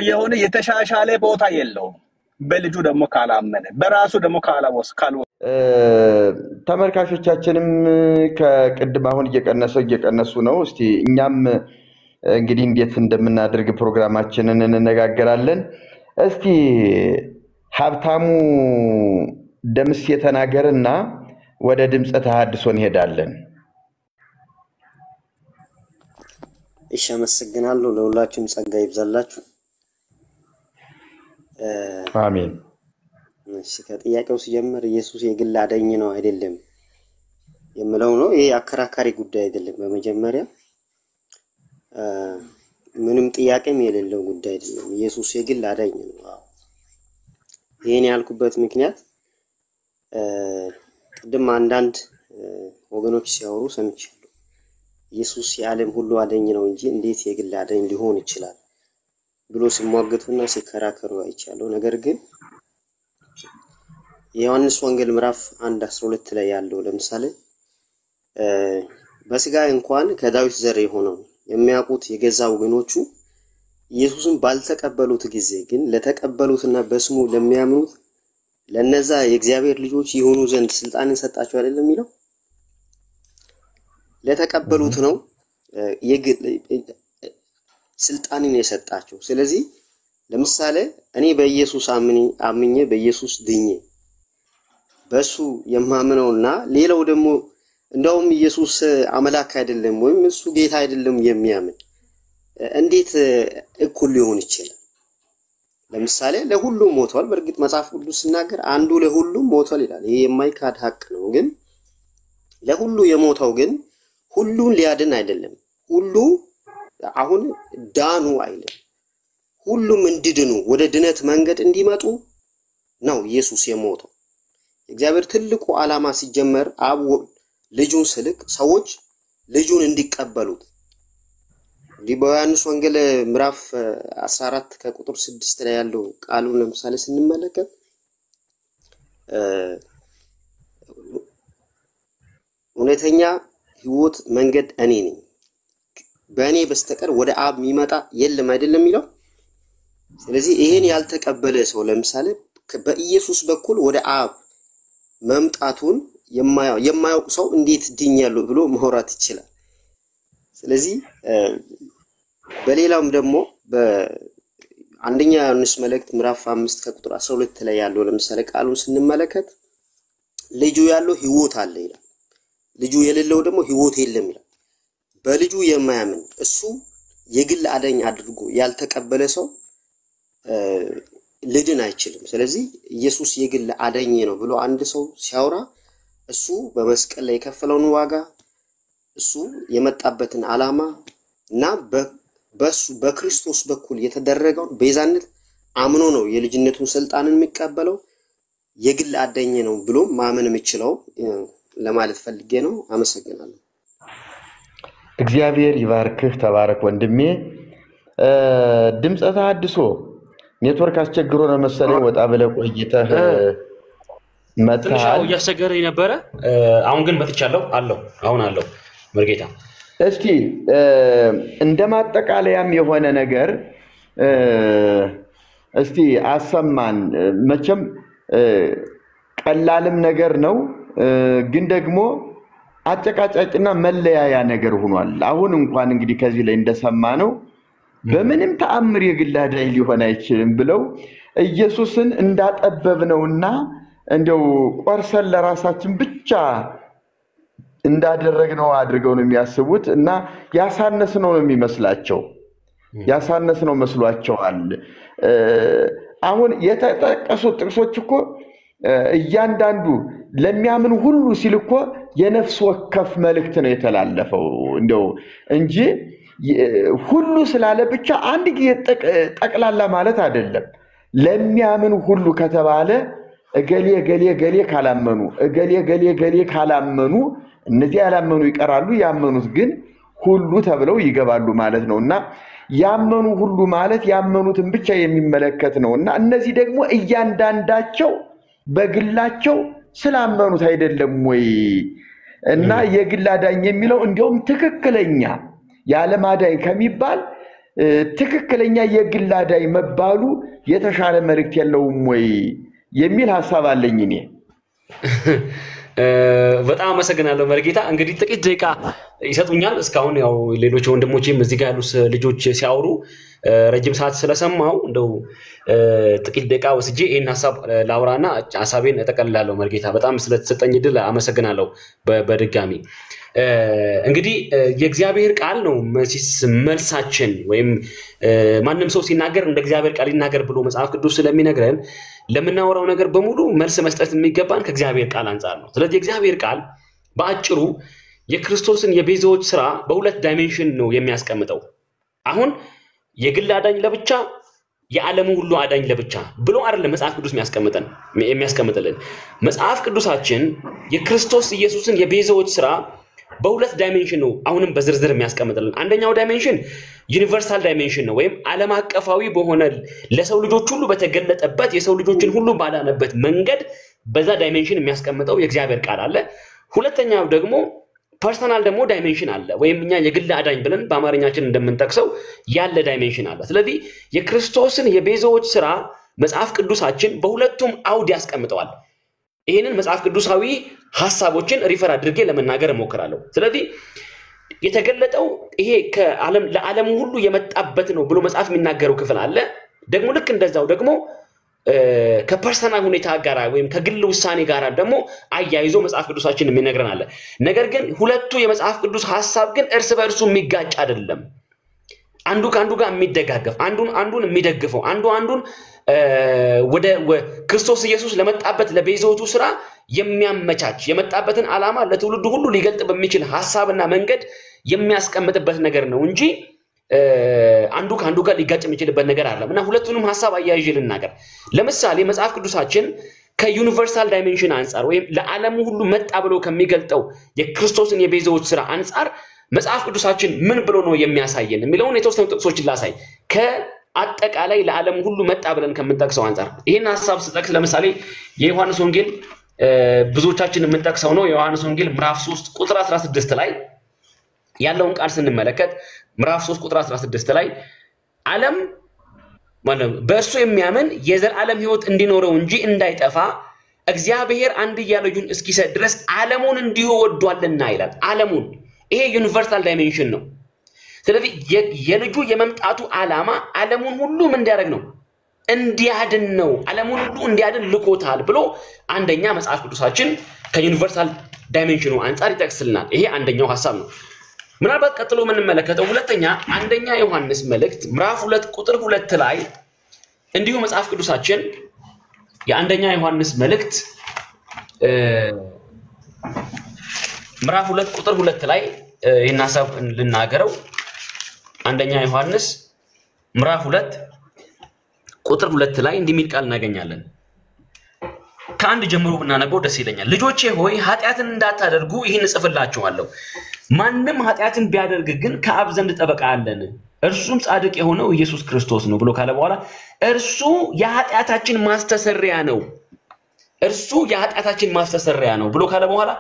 የሆነ የተሻሻለ ቦታ የለውም። በልጁ ደግሞ ካላመነ በራሱ ደግሞ ተመልካቾቻችንም ከቅድም አሁን እየቀነሱ ነው። እስቲ እኛም እንግዲህ እንዴት እንደምናደርግ ፕሮግራማችንን እንነጋገራለን። እስቲ ሀብታሙ ደምስ የተናገርና ወደ ድምጸ ተሐድሶ እንሄዳለን። እሺ፣ አመሰግናለሁ። ለሁላችሁም ጸጋ ይብዛላችሁ። አሜን። እሺ፣ ከጥያቄው ሲጀምር ኢየሱስ የግል አዳኝ ነው አይደለም የምለው ነው። ይሄ አከራካሪ ጉዳይ አይደለም። በመጀመሪያ ምንም ጥያቄም የሌለው ጉዳይ አይደለም። ኢየሱስ የግል አዳኝ ነው። ይሄን ያልኩበት ምክንያት ቅድም አንዳንድ ወገኖች ሲያወሩ ሰምቻለሁ። ኢየሱስ የዓለም ሁሉ አዳኝ ነው እንጂ እንዴት የግል አዳኝ ሊሆን ይችላል ብሎ ሲሟገቱና ሲከራከሩ አይቻለሁ። ነገር ግን የዮሐንስ ወንጌል ምዕራፍ 1:12 ላይ ያለው ለምሳሌ በስጋ እንኳን ከዳዊት ዘር የሆነው የሚያውቁት የገዛ ወገኖቹ ኢየሱስን ባልተቀበሉት ጊዜ ግን ለተቀበሉትና በስሙ ለሚያምኑት ለነዛ የእግዚአብሔር ልጆች ይሆኑ ዘንድ ስልጣንን ሰጣቸው አይደለም የሚለው ለተቀበሉት ነው ስልጣንን የሰጣቸው። ስለዚህ ለምሳሌ እኔ በኢየሱስ አምኜ በኢየሱስ ድኜ በሱ የማምነውና ሌላው ደግሞ እንደውም ኢየሱስ አምላክ አይደለም ወይም እሱ ጌታ አይደለም የሚያምን እንዴት እኩል ሊሆን ይችላል? ለምሳሌ ለሁሉም ሞቷል። በእርግጥ መጽሐፍ ቅዱስ ሲናገር አንዱ ለሁሉም ሞቷል ይላል። ይሄ የማይካድ ሀቅ ነው። ግን ለሁሉ የሞተው ግን ሁሉን ሊያድን አይደለም። ሁሉ አሁን ዳኑ አይደለም። ሁሉም እንዲድኑ ወደ ድነት መንገድ እንዲመጡ ነው ኢየሱስ የሞተው። እግዚአብሔር ትልቁ ዓላማ ሲጀመር አብ ልጁን ስልክ ሰዎች ልጁን እንዲቀበሉት በዮሐንስ ወንጌል ምዕራፍ 14 ከቁጥር 6 ላይ ያለው ቃሉን ለምሳሌ ስንመለከት እውነተኛ ሕይወት መንገድ እኔ ነኝ፣ በእኔ በስተቀር ወደ አብ የሚመጣ የለም አይደለም የሚለው። ስለዚህ ይሄን ያልተቀበለ ሰው ለምሳሌ በኢየሱስ በኩል ወደ አብ መምጣቱን የማያውቅ ሰው እንዴት ድኛለሁ ብሎ ማውራት ይችላል? ስለዚህ በሌላም ደግሞ በአንደኛ ዮሐንስ መልእክት ምዕራፍ 5 ከቁጥር 12 ላይ ያለው ለምሳሌ ቃሉን ስንመለከት ልጁ ያለው ሕይወት አለ ይላል፣ ልጁ የሌለው ደግሞ ሕይወት የለም ይላል። በልጁ የማያምን እሱ የግል አዳኝ አድርጎ ያልተቀበለ ሰው ልድን አይችልም። ስለዚህ ኢየሱስ የግል አዳኝ ነው ብሎ አንድ ሰው ሲያወራ እሱ በመስቀል ላይ የከፈለውን ዋጋ እሱ የመጣበትን ዓላማ እና በሱ በክርስቶስ በኩል የተደረገውን ቤዛነት አምኖ ነው የልጅነቱን ስልጣንን የሚቀበለው። የግል አዳኝ ነው ብሎ ማመን የሚችለው ለማለት ፈልጌ ነው። አመሰግናለሁ። እግዚአብሔር ይባርክህ። ተባረክ ወንድሜ። ድምፀ ተሐድሶ ኔትወርክ አስቸግሮ ነው መሰለኝ ወጣ ብለህ ቆይተህ መጣህ። ትንሽ እያስቸገረኝ ነበረ። አሁን ግን መጥቻለሁ። አሁን አለው መርጌታ። እስቲ እንደማጠቃለያም የሆነ ነገር እስቲ አሰማን። መቼም ቀላልም ነገር ነው፣ ግን ደግሞ አጨቃጫጭና መለያያ ነገር ሆኗል። አሁን እንኳን እንግዲህ ከዚህ ላይ እንደሰማነው በምንም ተአምር የግል አዳኝ ሊሆን አይችልም ብለው ኢየሱስን እንዳጠበብነውና እንደው ቆርሰን ለራሳችን ብቻ እንዳደረግነው አድርገው ነው የሚያስቡት እና ያሳነስነው ነው የሚመስላቸው። ያሳነስነው መስሏቸዋል። አሁን የተጠቀሱት ጥቅሶች እኮ እያንዳንዱ ለሚያምን ሁሉ ሲል እኮ የነፍስ ወከፍ መልእክት ነው የተላለፈው እንደው እንጂ ሁሉ ስላለ ብቻ አንድ ጊዜ ጠቅላላ ማለት አይደለም። ለሚያምን ሁሉ ከተባለ እገሌ ገሌ ገሌ ካላመኑ እገሌ ገሌ ገሌ ካላመኑ እነዚህ ያላመኑ ይቀራሉ፣ ያመኑት ግን ሁሉ ተብለው ይገባሉ ማለት ነውና ያመኑ ሁሉ ማለት ያመኑትን ብቻ የሚመለከት ነውና እነዚህ ደግሞ እያንዳንዳቸው በግላቸው ስላመኑት አይደለም ወይ? እና የግል አዳኝ የሚለው እንደውም ትክክለኛ የዓለም አዳኝ ከሚባል ትክክለኛ የግል አዳኝ መባሉ የተሻለ መልእክት የለውም ወይ የሚል ሐሳብ አለኝ እኔ። በጣም አመሰግናለሁ መርጌታ። እንግዲህ ጥቂት ደቂቃ ይሰጡኛል። እስካሁን ያው ሌሎች ወንድሞቼም እዚህ ጋር ያሉት ልጆች ሲያወሩ ረጅም ሰዓት ስለሰማው እንደው ጥቂት ደቂቃ ወስጄ ይሄን ሐሳብ ላውራና ሐሳቤን እጠቀልላለሁ። መርጌታ በጣም ስለተሰጠኝ ድል አመሰግናለሁ በድጋሚ። እንግዲህ የእግዚአብሔር ቃል ነው መልሳችን፣ ወይም ማንም ሰው ሲናገር እንደ እግዚአብሔር ቃል ይናገር ብሎ መጽሐፍ ቅዱስ ስለሚነግረን ለምናወራው ነገር በሙሉ መልስ መስጠት የሚገባን ከእግዚአብሔር ቃል አንፃር ነው። ስለዚህ የእግዚአብሔር ቃል በአጭሩ የክርስቶስን የቤዛዎች ስራ በሁለት ዳይሜንሽን ነው የሚያስቀምጠው። አሁን የግል አዳኝ ለብቻ የዓለሙ ሁሉ አዳኝ ለብቻ ብሎ አይደለም መጽሐፍ ቅዱስ የሚያስቀምጥልን። መጽሐፍ ቅዱሳችን የክርስቶስ ኢየሱስን የቤዛዎች ስራ በሁለት ዳይሜንሽን ነው አሁንም በዝርዝር የሚያስቀምጥልን። አንደኛው ዳይሜንሽን ዩኒቨርሳል ዳይሜንሽን ነው፣ ወይም ዓለም አቀፋዊ በሆነ ለሰው ልጆች ሁሉ በተገለጠበት የሰው ልጆችን ሁሉ ባዳነበት መንገድ በዛ ዳይሜንሽን የሚያስቀምጠው የእግዚአብሔር ቃል አለ። ሁለተኛው ደግሞ ፐርሰናል ደግሞ ዳይሜንሽን አለ፣ ወይም እኛ የግል አዳኝ ብለን በአማርኛችን እንደምንጠቅሰው ያለ ዳይሜንሽን አለ። ስለዚህ የክርስቶስን የቤዛዎች ስራ መጽሐፍ ቅዱሳችን በሁለቱም አውድ ያስቀምጠዋል። ይሄንን መጽሐፍ ቅዱሳዊ ሐሳቦችን ሪፈር አድርጌ ለመናገር እሞክራለሁ። ስለዚህ የተገለጠው ይሄ ለዓለም ሁሉ የመጣበት ነው ብሎ መጽሐፍ የሚናገረው ክፍል አለ። ደግሞ ልክ እንደዛው ደግሞ ከፐርሰናል ሁኔታ ጋር ወይም ከግል ውሳኔ ጋር ደግሞ አያይዞ መጽሐፍ ቅዱሳችን የሚነግረን አለ። ነገር ግን ሁለቱ የመጽሐፍ ቅዱስ ሐሳብ ግን እርስ በእርሱ የሚጋጭ አይደለም። አንዱ ከአንዱ ጋር የሚደጋገፍ አንዱን የሚደግፈው አንዱን ወደ ክርስቶስ ኢየሱስ ለመጣበት ለቤዛዎቱ ስራ የሚያመቻች የመጣበትን ዓላማ ለትውልዱ ሁሉ ሊገልጥ በሚችል ሐሳብና መንገድ የሚያስቀምጥበት ነገር ነው እንጂ አንዱ ከአንዱ ጋር ሊጋጭ የሚችልበት ነገር አይደለም። እና ሁለቱንም ሐሳብ አያይዤ ልናገር። ለምሳሌ መጽሐፍ ቅዱሳችን ከዩኒቨርሳል ዳይሜንሽን አንፃር ወይም ለዓለሙ ሁሉ መጣ ብሎ ከሚገልጠው የክርስቶስን የቤዛዎች ስራ አንፃር መጽሐፍ ቅዱሳችን ምን ብሎ ነው የሚያሳየን የሚለውን የተወሰኑ ጥቅሶችን ላሳይ። ከአጠቃላይ ለዓለም ሁሉ መጣ ብለን ከምንጠቅሰው አንፃር ይሄን ሐሳብ ስጠቅስ ለምሳሌ የዮሐንስ ወንጌል ብዙዎቻችን የምንጠቅሰው ነው። የዮሐንስ ወንጌል ምዕራፍ 3 ቁጥር 16 ላይ ያለውን ቃል ስንመለከት ምዕራፍ 3 ቁጥር 16 ላይ ዓለም ማለት በእርሱ የሚያምን የዘላለም ሕይወት እንዲኖረው እንጂ እንዳይጠፋ እግዚአብሔር አንድያ ልጁን እስኪሰጥ ድረስ ዓለሙን እንዲሁ ወዷልና ይላል። ዓለሙን ይሄ ዩኒቨርሳል ዳይሜንሽን ነው። ስለዚህ የልጁ የመምጣቱ ዓላማ ዓለሙን ሁሉ ምን እንዲያደርግ ነው? እንዲያድን ነው። ዓለሙን ሁሉ እንዲያድን ልኮታል ብሎ አንደኛ መጽሐፍ ቅዱሳችን ከዩኒቨርሳል ዳይሜንሽኑ አንፃር ይጠቅስልናል። ይሄ አንደኛው ሐሳብ ነው። ምናልባት ቀጥሎ የምንመለከተው ሁለተኛ አንደኛ ዮሐንስ መልእክት ምዕራፍ 2 ቁጥር 2 ላይ እንዲሁ መጽሐፍ ቅዱሳችን የአንደኛ ዮሐንስ መልእክት ምዕራፍ 2 ቁጥር 2 ላይ ይህን ሐሳብ ልናገረው። አንደኛ ዮሐንስ ምዕራፍ 2 ቁጥር 2 ላይ እንዲህ የሚል ቃል እናገኛለን። ከአንድ ጀምሮ ብናነበው ደስ ይለኛል። ልጆቼ ሆይ ኃጢአትን እንዳታደርጉ ይህን እጽፍላችኋለሁ። ማንም ኃጢአትን ቢያደርግ ግን ከአብ ዘንድ ጠበቃ አለን፣ እርሱም ጻድቅ የሆነው ኢየሱስ ክርስቶስ ነው ብሎ ካለ በኋላ እርሱ የኃጢአታችን ማስተሰሪያ ነው። እርሱ የኃጢአታችን ማስተሰሪያ ነው ብሎ ካለ በኋላ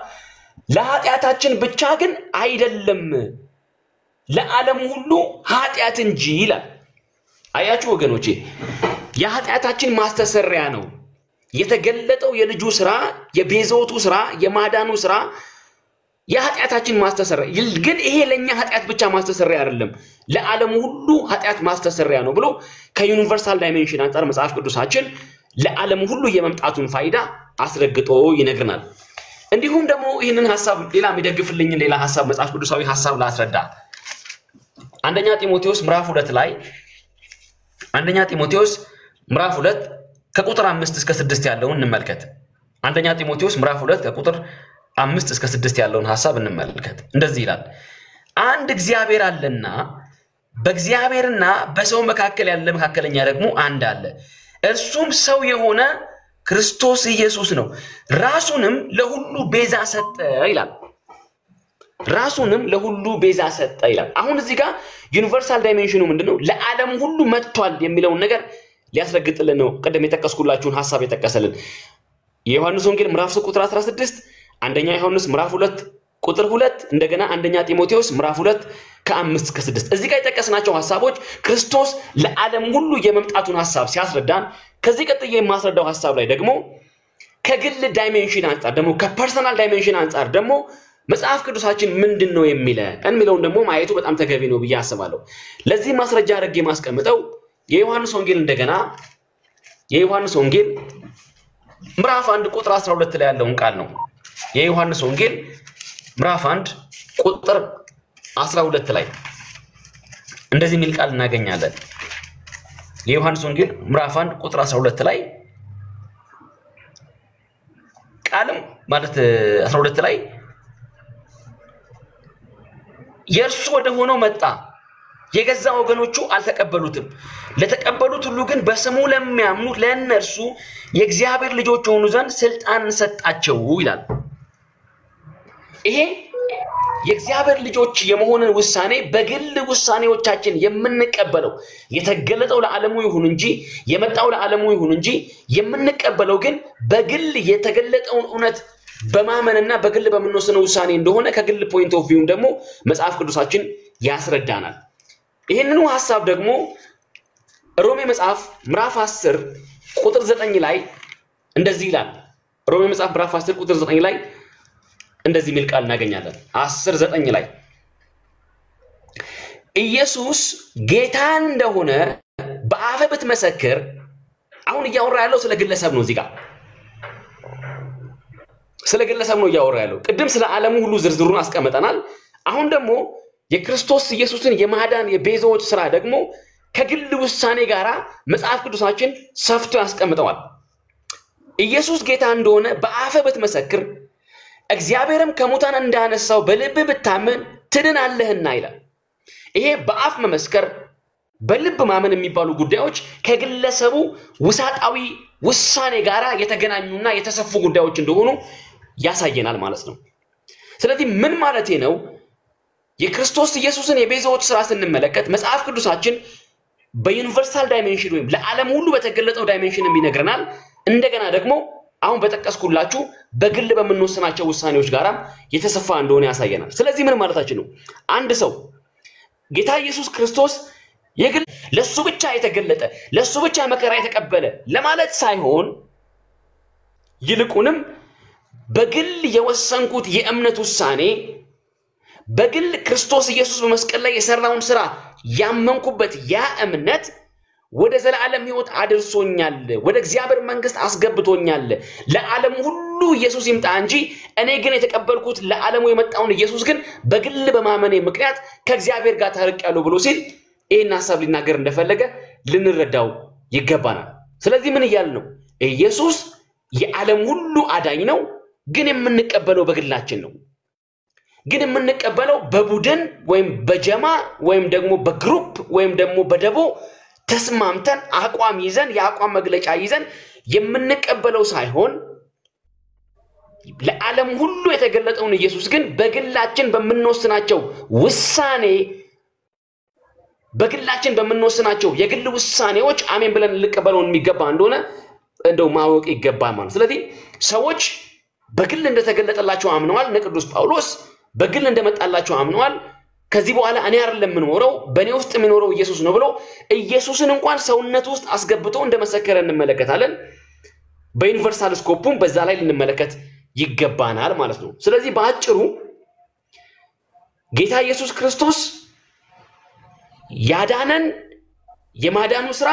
ለኃጢአታችን ብቻ ግን አይደለም ለዓለም ሁሉ ኃጢአት እንጂ ይላል። አያችሁ ወገኖቼ፣ የኃጢአታችን ማስተሰሪያ ነው የተገለጠው የልጁ ስራ፣ የቤዛዎቱ ስራ፣ የማዳኑ ስራ የኃጢአታችን ማስተሰሪያ ግን ይሄ ለኛ ኃጢአት ብቻ ማስተሰሪያ አይደለም ለዓለም ሁሉ ኃጢአት ማስተሰሪያ ነው ብሎ ከዩኒቨርሳል ዳይሜንሽን አንፃር መጽሐፍ ቅዱሳችን ለዓለም ሁሉ የመምጣቱን ፋይዳ አስረግጦ ይነግረናል። እንዲሁም ደግሞ ይህንን ሐሳብ ሌላ የሚደግፍልኝ ሌላ ሐሳብ መጽሐፍ ቅዱሳዊ ሐሳብ ላስረዳ። አንደኛ ጢሞቴዎስ ምዕራፍ 2 ላይ አንደኛ ጢሞቴዎስ ምዕራፍ 2 ከቁጥር 5 እስከ 6 ያለውን እንመልከት። አንደኛ ጢሞቴዎስ ምዕራፍ 2 ከቁጥር 5 እስከ 6 ያለውን ሐሳብ እንመልከት። እንደዚህ ይላል። አንድ እግዚአብሔር አለና በእግዚአብሔርና በሰው መካከል ያለ መካከለኛ ደግሞ አንድ አለ፣ እርሱም ሰው የሆነ ክርስቶስ ኢየሱስ ነው። ራሱንም ለሁሉ ቤዛ ሰጠ ይላል። ራሱንም ለሁሉ ቤዛ ሰጠ ይላል። አሁን እዚህ ጋር ዩኒቨርሳል ዳይሜንሽኑ ምንድነው? ለዓለም ሁሉ መጥቷል የሚለውን ነገር ሊያስረግጥልን ነው። ቀደም የጠቀስኩላችሁን ሐሳብ የጠቀሰልን የዮሐንስ ወንጌል ምዕራፍ 3 ቁጥር 16፣ አንደኛ ዮሐንስ ምዕራፍ 2 ቁጥር 2፣ እንደገና አንደኛ ጢሞቴዎስ ምዕራፍ 2 ከ5 እስከ 6 እዚህ ጋር የጠቀስናቸው ሐሳቦች ክርስቶስ ለዓለም ሁሉ የመምጣቱን ሐሳብ ሲያስረዳን፣ ከዚህ ቀጥዬ የማስረዳው ሐሳብ ላይ ደግሞ ከግል ዳይሜንሽን አንፃር ደግሞ ከፐርሰናል ዳይሜንሽን አንፃር ደግሞ መጽሐፍ ቅዱሳችን ምንድነው የሚለውን ደግሞ ማየቱ በጣም ተገቢ ነው ብዬ አስባለሁ። ለዚህ ማስረጃ አድርጌ ማስቀምጠው የዮሐንስ ወንጌል እንደገና የዮሐንስ ወንጌል ምዕራፍ 1 ቁጥር 12 ላይ ያለውን ቃል ነው። የዮሐንስ ወንጌል ምዕራፍ 1 ቁጥር 12 ላይ እንደዚህ የሚል ቃል እናገኛለን። የዮሐንስ ወንጌል ምዕራፍ 1 ቁጥር 12 ላይ ቃልም ማለት 12 ላይ የእርሱ ወደ ሆነው መጣ፣ የገዛ ወገኖቹ አልተቀበሉትም፣ ለተቀበሉት ሁሉ ግን በስሙ ለሚያምኑት ለእነርሱ የእግዚአብሔር ልጆች ሆኑ ዘንድ ስልጣን ሰጣቸው ይላል። ይሄ የእግዚአብሔር ልጆች የመሆንን ውሳኔ በግል ውሳኔዎቻችን የምንቀበለው የተገለጠው ለዓለሙ ይሁን እንጂ የመጣው ለዓለሙ ይሁን እንጂ የምንቀበለው ግን በግል የተገለጠውን እውነት በማመንና በግል በመንወስነው ውሳኔ እንደሆነ ከግል ፖይንት ኦፍ ቪው ደግሞ መጽሐፍ ቅዱሳችን ያስረዳናል። ይሄንኑ ሐሳብ ደግሞ ሮሜ መጽሐፍ ምዕራፍ 10 ቁጥር 9 ላይ እንደዚህ ይላል። ሮሜ መጽሐፍ ምዕራፍ 10 ቁጥር 9 ላይ እንደዚህ የሚል ቃል እናገኛለን። 10:9 ላይ ኢየሱስ ጌታ እንደሆነ በአፍ ብትመሰክር፣ አሁን እያወራ ያለው ስለ ግለሰብ ነው። እዚህ ጋር ስለ ግለሰብ ነው እያወራ ያለው። ቅድም ስለ ዓለሙ ሁሉ ዝርዝሩን አስቀምጠናል። አሁን ደግሞ የክርስቶስ ኢየሱስን የማዳን የቤዛዎች ስራ ደግሞ ከግል ውሳኔ ጋር መጽሐፍ ቅዱሳችን ሰፍቶ ያስቀምጠዋል። ኢየሱስ ጌታ እንደሆነ በአፈ ብትመሰክር እግዚአብሔርም ከሙታን እንዳነሳው በልብ ብታመን ትድናለህና ይላል። ይሄ በአፍ መመስከር በልብ ማመን የሚባሉ ጉዳዮች ከግለሰቡ ውሳጣዊ ውሳኔ ጋር የተገናኙና የተሰፉ ጉዳዮች እንደሆኑ ያሳየናል ማለት ነው። ስለዚህ ምን ማለት ነው? የክርስቶስ ኢየሱስን የቤዛዎች ስራ ስንመለከት መጽሐፍ ቅዱሳችን በዩኒቨርሳል ዳይሜንሽን ወይም ለዓለም ሁሉ በተገለጠው ዳይሜንሽን ይነግረናል። እንደገና ደግሞ አሁን በተቀስኩላችሁ በግል በመንወሰናቸው ውሳኔዎች ጋራ የተሰፋ እንደሆነ ያሳየናል። ስለዚህ ምን ማለታችን ነው? አንድ ሰው ጌታ ኢየሱስ ክርስቶስ የግል ለሱ ብቻ የተገለጠ ለሱ ብቻ መከራ የተቀበለ ለማለት ሳይሆን ይልቁንም በግል የወሰንኩት የእምነት ውሳኔ በግል ክርስቶስ ኢየሱስ በመስቀል ላይ የሰራውን ስራ ያመንኩበት ያ እምነት ወደ ዘላለም ሕይወት አድርሶኛል፣ ወደ እግዚአብሔር መንግስት አስገብቶኛል። ለዓለም ሁሉ ኢየሱስ ይምጣ እንጂ እኔ ግን የተቀበልኩት ለዓለሙ የመጣውን ኢየሱስ ግን በግል በማመኔ ምክንያት ከእግዚአብሔር ጋር ታርቄያለሁ ብሎ ሲል ይሄን ሐሳብ ሊናገር እንደፈለገ ልንረዳው ይገባናል። ስለዚህ ምን ይያል ነው? ኢየሱስ የዓለም ሁሉ አዳኝ ነው፣ ግን የምንቀበለው በግላችን ነው። ግን የምንቀበለው በቡድን ወይም በጀማ ወይም ደግሞ በግሩፕ ወይም ደግሞ በደቦ ተስማምተን አቋም ይዘን የአቋም መግለጫ ይዘን የምንቀበለው ሳይሆን ለዓለም ሁሉ የተገለጠውን ኢየሱስ ግን በግላችን በመንወስናቸው ውሳኔ በግላችን በመንወስናቸው የግል ውሳኔዎች አሜን ብለን ልንቀበለው የሚገባ እንደሆነ እንደው ማወቅ ይገባል ማለት። ስለዚህ ሰዎች በግል እንደተገለጠላቸው አምነዋል። ቅዱስ ጳውሎስ በግል እንደመጣላቸው አምነዋል። ከዚህ በኋላ እኔ አይደለም የምኖረው በእኔ ውስጥ የሚኖረው ኢየሱስ ነው ብሎ ኢየሱስን እንኳን ሰውነት ውስጥ አስገብቶ እንደመሰከረ እንመለከታለን። በዩኒቨርሳል ስኮፑም በዛ ላይ ልንመለከት ይገባናል ማለት ነው። ስለዚህ በአጭሩ ጌታ ኢየሱስ ክርስቶስ ያዳነን የማዳኑ ስራ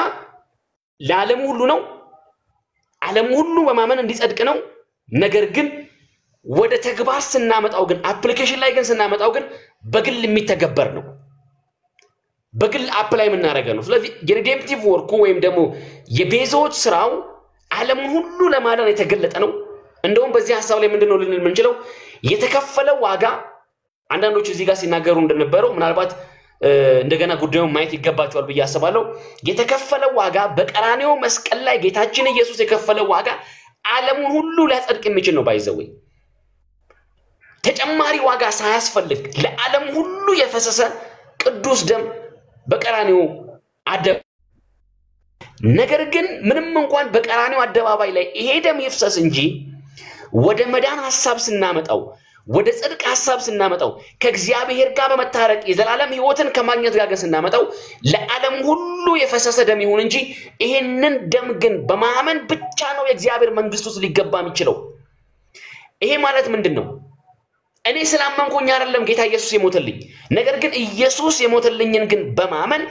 ለዓለም ሁሉ ነው። ዓለም ሁሉ በማመን እንዲጸድቅ ነው። ነገር ግን ወደ ተግባር ስናመጣው ግን አፕሊኬሽን ላይ ግን ስናመጣው ግን በግል የሚተገበር ነው። በግል አፕላይ የምናደርገው ነው። ስለዚህ የሪዴምፕቲቭ ወርኩ ወይም ደግሞ የቤዛዎች ስራው ዓለም ሁሉ ለማዳን የተገለጠ ነው። እንደውም በዚህ ሐሳብ ላይ ምንድነው ልንል የምንችለው? የተከፈለው ዋጋ አንዳንዶች እዚህ ጋር ሲናገሩ እንደነበረው ምናልባት እንደገና ጉዳዩን ማየት ይገባቸዋል ብዬ አስባለሁ። የተከፈለው ዋጋ በቀራንዮ መስቀል ላይ ጌታችን ኢየሱስ የከፈለው ዋጋ ዓለሙን ሁሉ ሊያጸድቅ የሚችል ነው። ባይዘወይ ተጨማሪ ዋጋ ሳያስፈልግ ለዓለም ሁሉ የፈሰሰ ቅዱስ ደም በቀራንዮ አደባባይ። ነገር ግን ምንም እንኳን በቀራንዮ አደባባይ ላይ ይሄ ደም ይፍሰስ እንጂ ወደ መዳን ሐሳብ ስናመጣው ወደ ጽድቅ ሐሳብ ስናመጣው ከእግዚአብሔር ጋር በመታረቅ የዘላለም ሕይወትን ከማግኘት ጋር ስናመጣው ለዓለም ሁሉ የፈሰሰ ደም ይሁን እንጂ ይሄንን ደም ግን በማመን ብቻ ነው የእግዚአብሔር መንግስት ውስጥ ሊገባ የሚችለው። ይሄ ማለት ምንድነው? እኔ ስላመንኩኝ አይደለም ጌታ ኢየሱስ የሞተልኝ። ነገር ግን ኢየሱስ የሞተልኝን ግን በማመን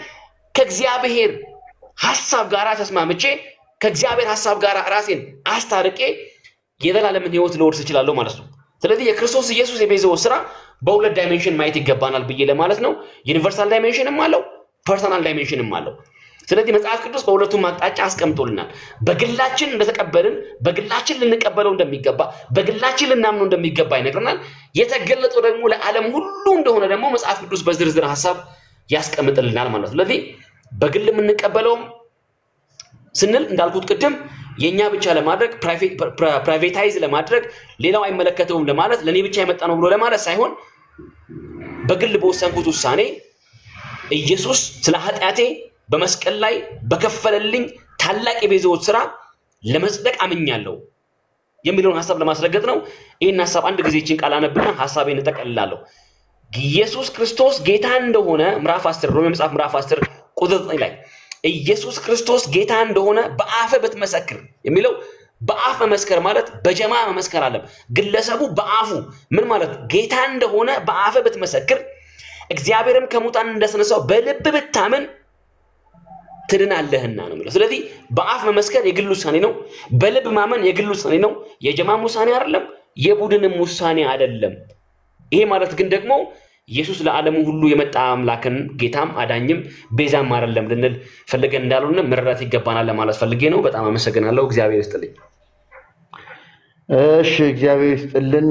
ከእግዚአብሔር ሐሳብ ጋር ተስማምቼ ከእግዚአብሔር ሐሳብ ጋር ራሴን አስታርቄ የዘላለምን ሕይወት ልወርስ እችላለሁ ማለት ነው። ስለዚህ የክርስቶስ ኢየሱስ የቤዛው ስራ በሁለት ዳይሜንሽን ማየት ይገባናል ብዬ ለማለት ነው። ዩኒቨርሳል ዳይሜንሽንም አለው፣ ፐርሰናል ዳይሜንሽንም አለው። ስለዚህ መጽሐፍ ቅዱስ በሁለቱም አቅጣጫ አስቀምጦልናል። በግላችን እንደተቀበልን በግላችን ልንቀበለው እንደሚገባ በግላችን ልናምነው እንደሚገባ ይነግረናል። የተገለጠው ደግሞ ለዓለም ሁሉ እንደሆነ ደግሞ መጽሐፍ ቅዱስ በዝርዝር ሐሳብ ያስቀምጥልናል ማለት ነው። ስለዚህ በግል የምንቀበለው ስንል እንዳልኩት ቅድም የኛ ብቻ ለማድረግ ፕራይቬታይዝ ለማድረግ ሌላው አይመለከተውም ለማለት ለኔ ብቻ የመጣ ነው ብሎ ለማለት ሳይሆን በግል በወሰንኩት ውሳኔ ኢየሱስ ስለ ኃጢአቴ በመስቀል ላይ በከፈለልኝ ታላቅ የቤዛዎች ስራ ለመጽደቅ አምኛለሁ የሚለውን ሐሳብ ለማስረገጥ ነው። ይሄን ሐሳብ አንድ ጊዜ እቺን ቃል አነብና ሐሳቤን እጠቀልላለሁ። ኢየሱስ ክርስቶስ ጌታ እንደሆነ ምዕራፍ 10 ሮሜ መጽሐፍ ምዕራፍ 10 ቁጥር 9 ላይ ኢየሱስ ክርስቶስ ጌታ እንደሆነ በአፈ ብትመሰክር የሚለው በአፍ መመስከር ማለት በጀማ መመስከር አለ። ግለሰቡ በአፉ ምን ማለት ጌታ እንደሆነ በአፈ ብትመሰክር እግዚአብሔርም ከሙታን እንደተነሳው በልብ ብታምን ትድናለህና ነው የሚለው። ስለዚህ በአፍ መመስከር የግል ውሳኔ ነው። በልብ ማመን የግል ውሳኔ ነው። የጀማም ውሳኔ አይደለም፣ የቡድንም ውሳኔ አይደለም። ይሄ ማለት ግን ደግሞ ኢየሱስ ለዓለሙ ሁሉ የመጣ አምላክን ጌታም አዳኝም ቤዛም አይደለም ልንል ፈልገን እንዳልሆነ መረዳት ይገባናል ለማለት ፈልጌ ነው። በጣም አመሰግናለሁ። እግዚአብሔር ይስጥልኝ። እሺ እግዚአብሔር ይስጥልን።